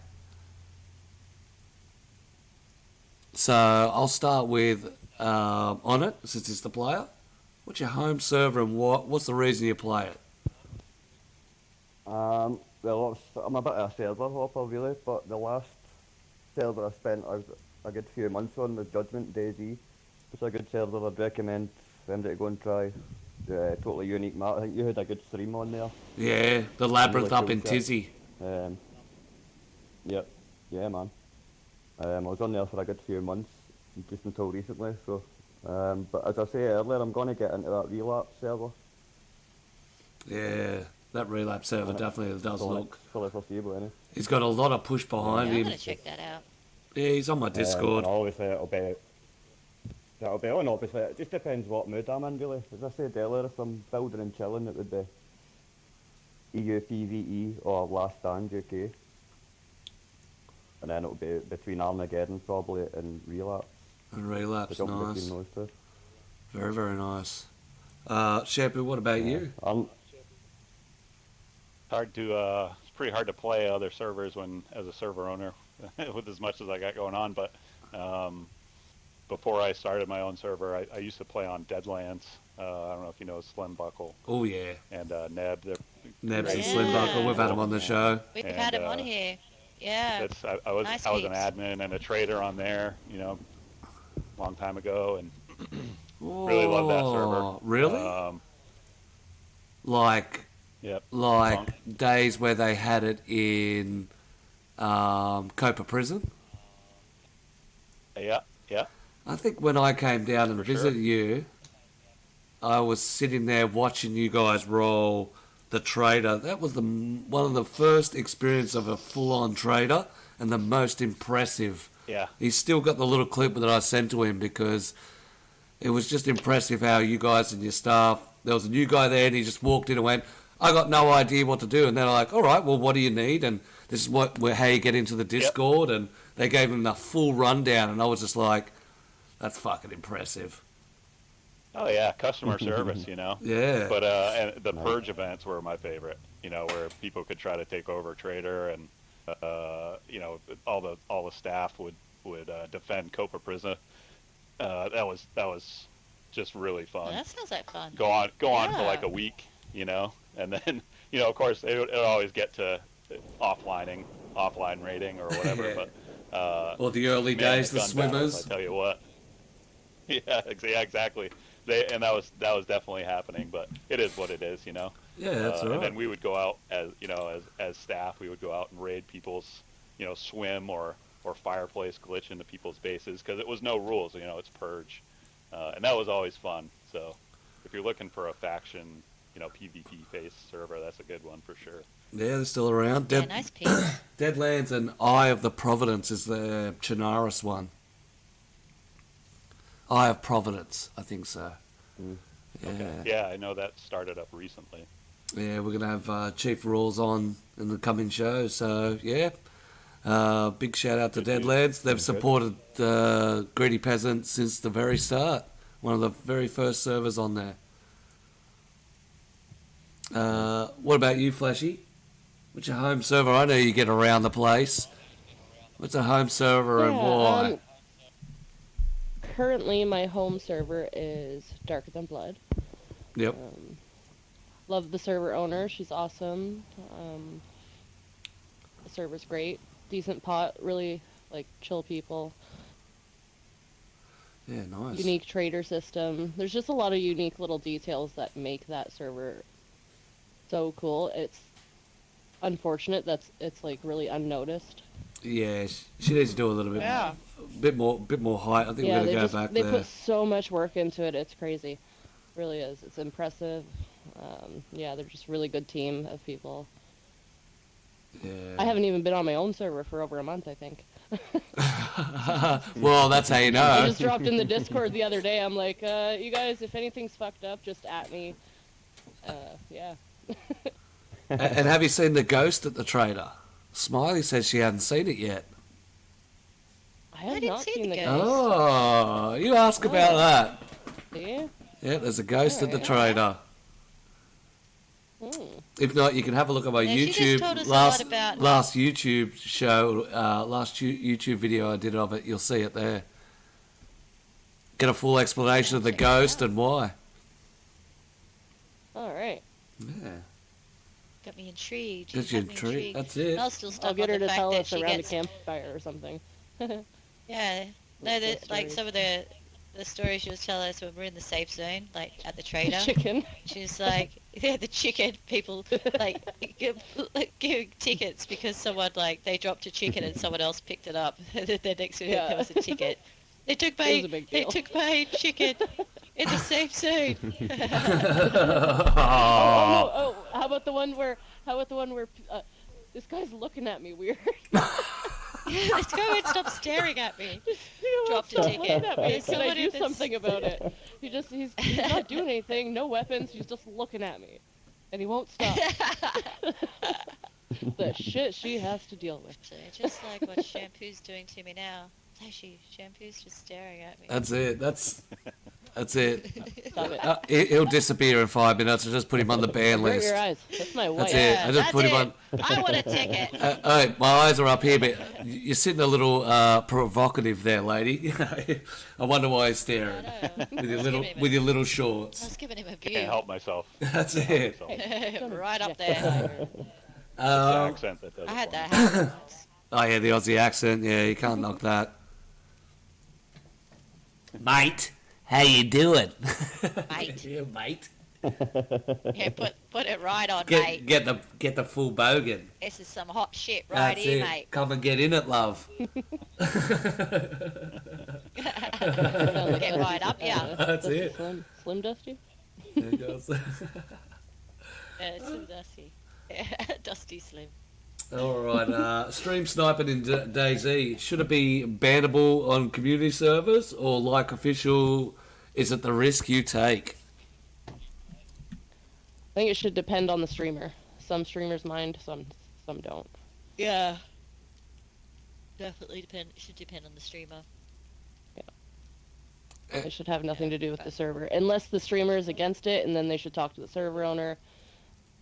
So I'll start with on it, since it's the player. What's your home server and what's the reason you play it? Well, I'm a bit of a server hopper really, but the last server I spent a good few months on was Judgment DayZ. It's a good server. I'd recommend for them to go and try. Totally unique map. I think you had a good stream on there. Yeah, the labyrinth Really up cool in shit. Tizzy. Yep. Yeah, man. I was on there for a good few months, just until recently. So, but as I say earlier, I'm going to get into that relapse server. Yeah. That relapse server definitely does look. Fully foreseeable, innit? He's got a lot of push Yeah, behind I'm him. gonna check that out. Yeah, he's on my Discord. And obviously that'll be on. Obviously, it just depends what mood I'm in, really. As I said earlier, if I'm building and chilling, it would be EU PvE or Last Stand UK, and then it'll be between Armageddon probably and Relapse. And relapse, So jump nice. between those two. Very, very nice. Shepherd, what about you? It's pretty hard to play other servers when as a server owner with as much as I got going on. But before I started my own server, I used to play on Deadlands. I don't know if you know Slim Buckle Oh, yeah. and Neb. Nebs and Yeah. Slim Buckle, we've had him on the show. We've And, had him on here. Yeah. I was Nice an peeps. admin and a trader on there, a long time ago, and really love that server. Oh, really? Like Yep. days where they had it in Copa Prison? Yeah. I think when I came down and For sure. visited you, I was sitting there watching you guys roll the trader. That was one of the first experience of a full-on trader and the most impressive. Yeah. He's still got the little clip that I sent to him because it was just impressive how you guys and your staff, there was a new guy there and he just walked in and went, I got no idea what to do. And they're like, all right, well, what do you need? And this is how you get into the Discord. And they gave him the full rundown. And I was just like, that's fucking impressive. Oh yeah, customer service, Yeah. But and the purge events were my favorite. Where people could try to take over Trader, and all the staff would defend Copa Prison. That was just really fun. That sounds like fun. Go on for Yeah. like a week, and then of course it would always get to offline rating or whatever. Yeah. But Or the early man, days, the gun battles, swimmers. I tell you what. Yeah, exactly. That was definitely happening, but it is what it is, Yeah, that's all And right. then we would go out as staff. We would go out and raid people's, swim or fireplace glitch into people's bases because it was no rules. It's purge, and that was always fun. So if you're looking for a faction, PvP-based server, that's a good one for sure. Yeah, they're still around. Yeah, nice piece. Deadlands and Eye of the Providence is the Chinaris one. Eye of Providence, I think so. Yeah. Okay. Yeah, I know that started up recently. Yeah, we're going to have Chief Rules on in the coming show. So, yeah. Big shout out to Good Deadlands. They've supported Greedy Peasant since the very start. One of the very first servers on there. What about you, Flashy? What's your home server? I know you get around the place. What's a home server and why? Currently, my home server is Darker Than Blood. Yep. Love the server owner. She's awesome. The server's great. Decent pot. Really, chill people. Yeah, nice. Unique trader system. There's just a lot of unique little details that make that server so cool. It's unfortunate that it's really unnoticed. Yeah, she needs to do a little bit, bit more height. I think we're gonna go back they there. put so much work into it. It's crazy, really is. It's impressive. They're just a really good team of people. Yeah. I haven't even been on my own server for over a month, I think. Well, that's how you I know. just dropped in the Discord the other day. I'm like, you guys, if anything's fucked up, just at me. Yeah. And have you seen the ghost at the trader? Smiley says she hadn't seen it yet. I have didn't not see seen the the ghost. ghost. Oh, you ask about that. Yeah. Yeah, there's a ghost at the Alright. trader. Hmm. If not, you can have a look at my Yeah, she just YouTube told us a lot about- last YouTube show, YouTube video I did of it. You'll see it there. Get a full explanation of the Check it out. ghost and why. All right. Yeah, Got me intrigued. gets you intrigued. That's it. And I'll still I'll stuck get on her the to fact tell that us she around gets. a campfire or something. Yeah. No, Cool like stories. some of the stories she was telling us when we're in the safe zone, like at the trader. Chicken. She's like, yeah, the chicken people giving tickets because someone they dropped a chicken and someone else picked it up. And then next to it Yeah. there was a ticket. They took It was a big my deal. chicken. In the same scene. Oh, how about the one where this guy's looking at me weird? Let's go and stop staring at me. Dropped a Stop ticket. looking at me. There's Can I somebody do that's- something about it? He's not doing anything, no weapons, he's just looking at me. And he won't stop. The shit she has to deal with. So just like what Shampoo's doing to me now. Shampoo's just staring at me. That's it. That's it. Stop it. He'll disappear in 5 minutes. I'll just put him on the ban Avert list. your eyes. That's my wife. That's it. I just that's put him it. on. I want a ticket. Oh, my eyes are up here, but you're sitting a little provocative there, lady. I wonder why he's staring with your little I shorts. was giving him a Can't view. help myself. That's it. Right up there. It's the accent that does I it had for me. that happen once. Oh yeah, the Aussie accent. Yeah, you can't knock that. Mate, how you doing? Mate. Yeah, mate. Yeah, put it right on, mate. Get the full bogan. This is some hot shit right That's here, it. mate. Come and get in it, love. Get right up, yeah. That's it. Slim Dusty? There it goes. Slim Dusty. Dusty Slim. All right. Stream sniping in DayZ, should it be bannable on community servers or like official? Is it the risk you take? I think it should depend on the streamer. Some streamers mind, some don't. Yeah. Definitely should depend on the streamer. It should have nothing to do with the server. Unless the streamer is against it, and then they should talk to the server owner.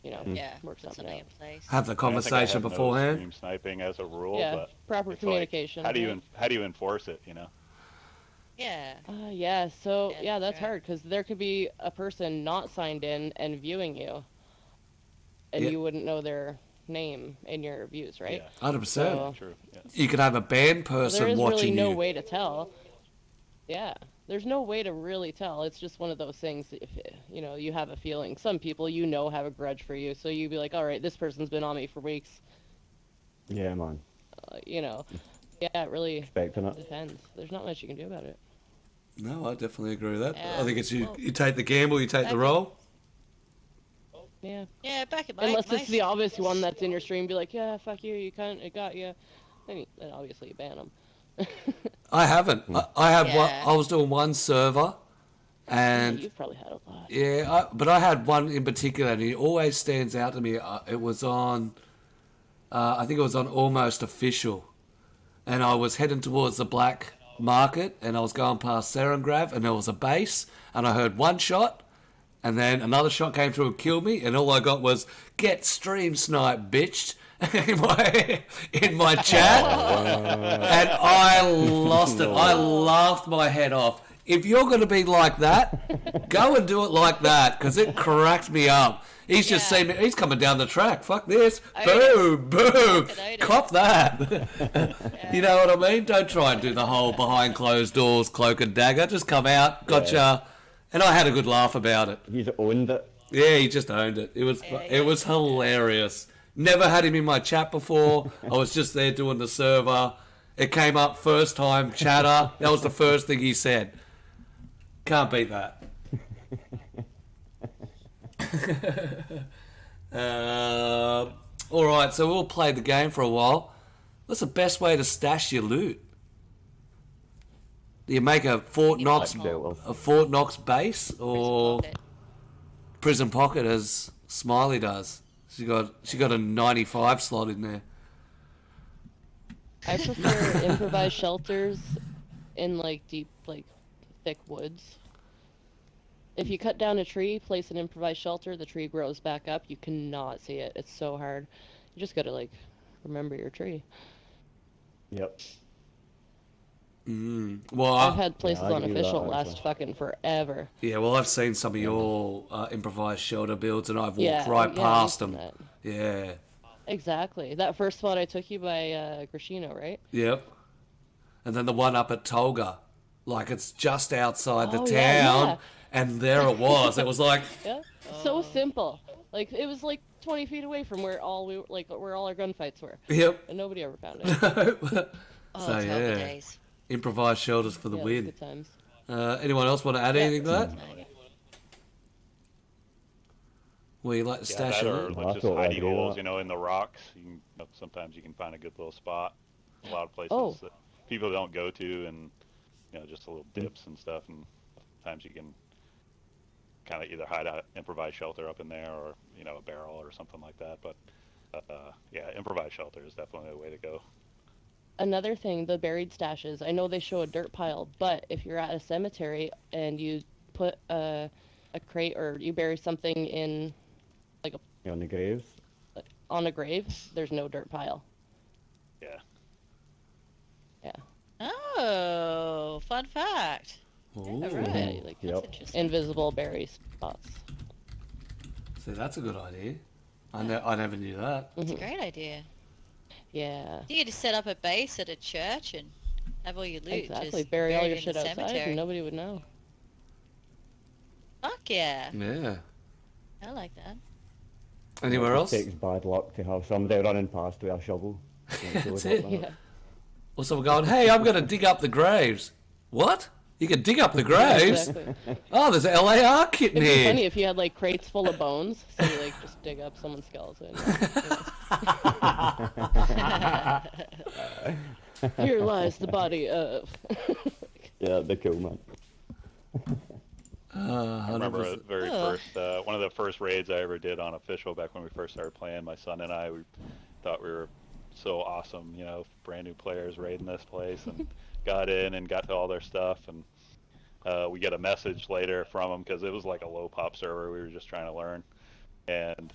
You know, Yeah. work Put something something out. in place. Have the I think I conversation have no beforehand. stream sniping as a rule, Yeah, but proper it's communication. Like, yeah. how do you enforce it? You know. Yeah. Yeah, so, Yeah, yeah, that's right. hard, because there could be a person not signed in and viewing you, and Yeah. you wouldn't know their name in your views, right? Yeah. 100%. So- True. Yeah. You could have a banned There person is watching really no you. way to tell. Yeah, there's no way to really tell. It's just one of those things. If you know, you have a feeling. Some people you know have a grudge for you, so you'd be like, all right, this person's been on me for weeks. Yeah, man. You know, yeah, it really Expecting it. depends. There's not much you can do about it. No, I definitely agree with that. Yeah. I think it's you. Well, You take the gamble. You take the okay. role. Yeah, Yeah, back in my unless my it's the obvious one that's in your stream, be like, yeah, fuck you, you can't, it got you. Then obviously you ban them. I haven't. I had one. Yeah. I was doing one server, and You've probably had a lot. yeah, but I had one in particular, and he always stands out to me. It was on, I think it was on Almost Official, and I was heading towards the black market, and I was going past Serengrav, and there was a base, and I heard one shot, and then another shot came through and killed me, and all I got was "Get stream snipe, bitch." in my chat, and I lost it. I laughed my head off. If you're going to be like that, go and do it like that, because it cracked me up. He's just Yeah. seen me. He's coming down the track. Fuck this. Oh, Boom, boom. Fucking own it. Cop that. You know what I mean? Don't try and do the whole behind closed doors cloak and dagger. Just come out. Gotcha. Yeah. And I had a good laugh about it. He's owned it. Yeah, he just owned it. It was hilarious. Never had him in my chat before. I was just there doing the server. It came up first time chatter. That was the first thing he said. Can't beat that. All right, so we'll play the game for a while. What's the best way to stash your loot? Do you make a Fort Knox base or prison pocket as Smiley does? She got a 95 slot in there. I prefer improvised shelters in like deep, like thick woods. If you cut down a tree, place an improvised shelter, the tree grows back up. You cannot see it. It's so hard. You just gotta like remember your tree. Yep. Well, I've had places I on do that, official actually. last fucking forever. yeah, well, I've seen some of your improvised shelter builds, and I've walked Yeah, right yeah, past I've them. seen that. Yeah. Exactly. That first spot I took you by Grishino, right? Yep. And then the one up at Tolga, like it's just outside the Oh, town, yeah. and there it was. It was like, Yeah. So simple. Like it was like 20 feet away from where all our gunfights were, yep. and nobody ever found it. So Oh, it's happy yeah, days. improvised shelters for the Yeah, it was win. good times. Anyone else want to add anything to that? Fascinating. Where you like to Yeah, stash that it? or I like just totally hidey agree with holes, that. in the rocks. Sometimes you can find a good little spot. A lot of places Oh. that people don't go to, and just a little dips and stuff. And sometimes you can kind of either hide an improvised shelter up in there, or a barrel or something like that. But yeah, improvised shelter is definitely the way to go. Another thing, the buried stashes. I know they show a dirt pile, but if you're at a cemetery and you put a crate or you bury something in On the graves. on a grave, there's no dirt pile. Yeah. Yeah. Oh, fun fact. Ooh. All Yeah, right. you, like Yep. That's interesting. invisible bury spots. See, that's a good idea. I never knew that. It's a great idea. Yeah. You could just set up a base at a church and have all your loot Exactly. just Bury all buried your in shit the outside cemetery. and nobody would know. Fuck yeah. Yeah. I like that. Anywhere It else? takes bad luck to have somebody running past with a shovel. That's it. Yeah. Or someone going, hey, I'm going to dig up the graves. What? You can dig up the graves? Exactly. Oh, there's an LAR kit in It'd be funny here. if you had like crates full of bones, so you like just dig up someone's skeleton. Here lies the body of. Yeah, the cool man. I remember 100%. one of the first raids I ever did on official back when we first started playing. My son and I, we thought we were so awesome, brand new players raiding this place, and got in and got to all their stuff, and we get a message later from them because it was like a low pop server. We were just trying to learn, and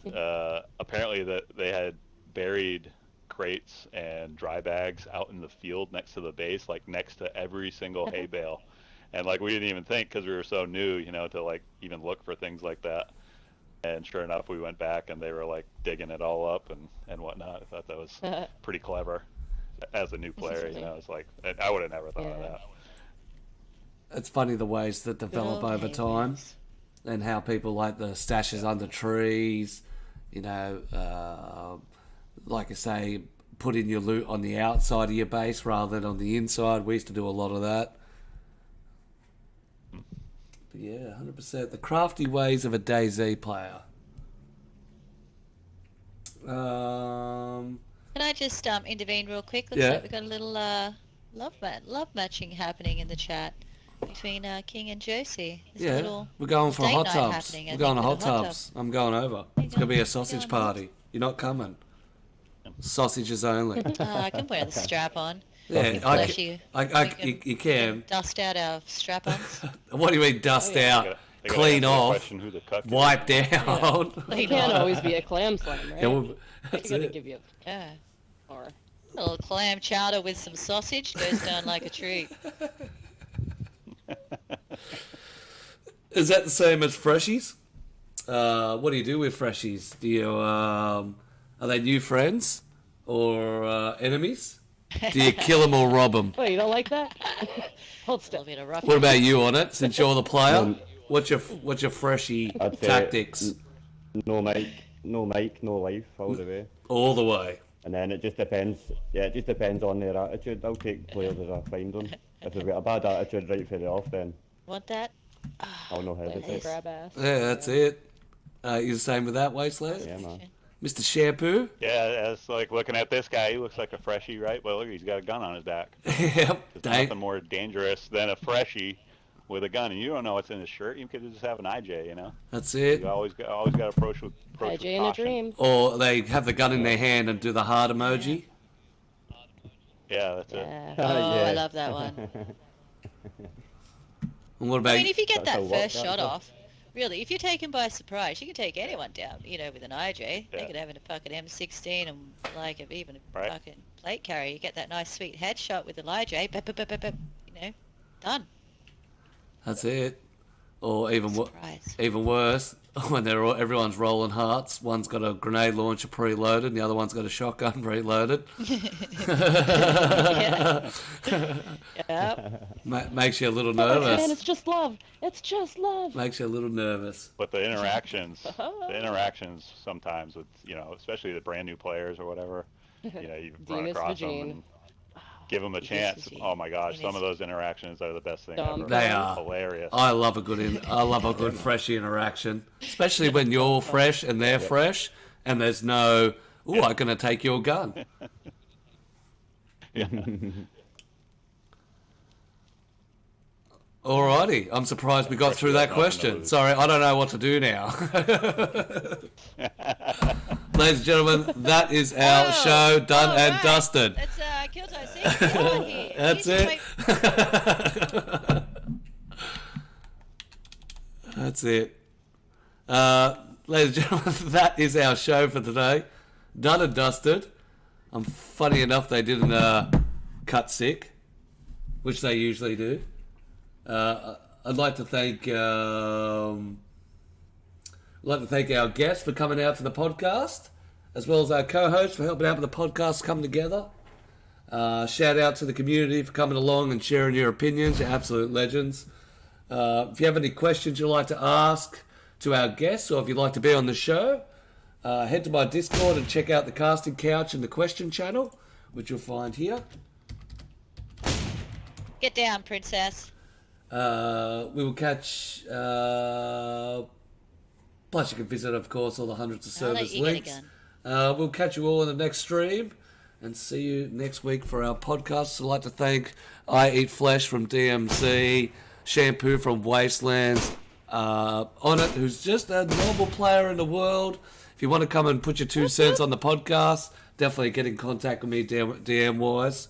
apparently that they had buried crates and dry bags out in the field next to the base, like next to every single hay bale. And like we didn't even think, because we were so new, to like even look for things like that. And sure enough, we went back and they were like digging it all up and whatnot. I thought that was pretty clever. As a new player, it's like I would have never thought of Yeah. that. It's funny the ways that develop Good old over hay time, bales. and how people like the stashes under trees, like I say, put in your loot on the outside of your base rather than on the inside. We used to do a lot of that. But yeah, 100%. The crafty ways of a DayZ player. Can I just intervene real quick? Looks Yeah. like we've got a little love matching happening in the chat between King and Josie. There's a Yeah, little we're going for date hot night tubs. happening, I We're going to think, hot with a hot tubs. I'm going over. It's going to be a sausage going hot? party. You're not coming. Sausages only. I can put the strap on. Yeah, Fleshy. you can. Dust out our strap-ons. What do you mean dust out? They gotta Clean answer the off, question who the cuck is. wipe down. It can't always be a clam slam, right? Yeah, well, You that's gotta it. give you Yeah. or A little clam chowder with some sausage goes down like a treat. Is that the same as freshies? What do you do with freshies? Do you are they new friends or enemies? Do you kill them or rob them? Wait, you don't like that? Hold A still. little bit of rough. What about you on it? Since you're the player, what's your freshie I'd say tactics? No mic, no life, all the way. All the way. And then it just depends. Yeah, it just depends on their attitude. I'll take players as I find them. If they've got a bad attitude right from the off, then Want that? I'll know how to Like take. grab ass. Yeah, that's it. You the same with that, Wasteland? Yeah, man. Mr. Shampoo? Yeah, it's like looking at this guy. He looks like a freshie, right? Well, look, he's got a gun on his back. Yep. There's nothing more dangerous than a freshie with a gun, and you don't know what's in his shirt. You could just have an IJ, That's it. You always got to approach with IJ in a caution. dream. Or they have the gun in their hand and do the heart emoji. Yeah, that's it. Yeah. Oh, Yeah. I love that one. And what about I mean, if you get That's that a lot, first that shot is. off, really, if you're taken by surprise, you can take anyone down, with an IJ. They Yeah. could have a fucking M16 and like even a Right. fucking plate carrier. You get that nice sweet headshot with an IJ, done. That's it. Or Surprise. even worse, when everyone's rolling hearts. One's got a grenade launcher preloaded, and the other one's got a shotgun preloaded. Yeah. Makes you a little Man, nervous. it's just love. It's just love. Makes you a little nervous. But the interactions sometimes with, especially the brand new players or whatever, you've run Venus across Vagine. them. Give them a chance. Oh my gosh, some of those interactions are the best thing ever. They are Hilarious. I love a good freshie interaction, especially when you're fresh and they're fresh, and there's no, I'm gonna take your gun. Yeah. Alrighty, I'm surprised we got through that question. Sorry, I don't know what to do now. Ladies and gentlemen, that is our show done and dusted. It's Killjoy. See, here. That's it. That's it. Ladies and gentlemen, that is our show for today. Done and dusted. Funny enough, they didn't cut sick, which they usually do. I'd like to thank our guests for coming out to the podcast, as well as our co-hosts for helping out with the podcast come together. Shout out to the community for coming along and sharing your opinions. You're absolute legends. If you have any questions you'd like to ask to our guests, or if you'd like to be on the show, head to my Discord and check out the casting couch and the question channel, which you'll find here. Get down, princess. We will catch... plus you can visit, of course, all the hundreds of service links. We'll catch you all in the next stream and see you next week for our podcast. I'd like to thank I Eat Flesh from DMZ, Shampoo from Wastelands, Onnit, who's just a normal player in the world. If you want to come and put your 2 cents on the podcast, definitely get in contact with me DM-wise.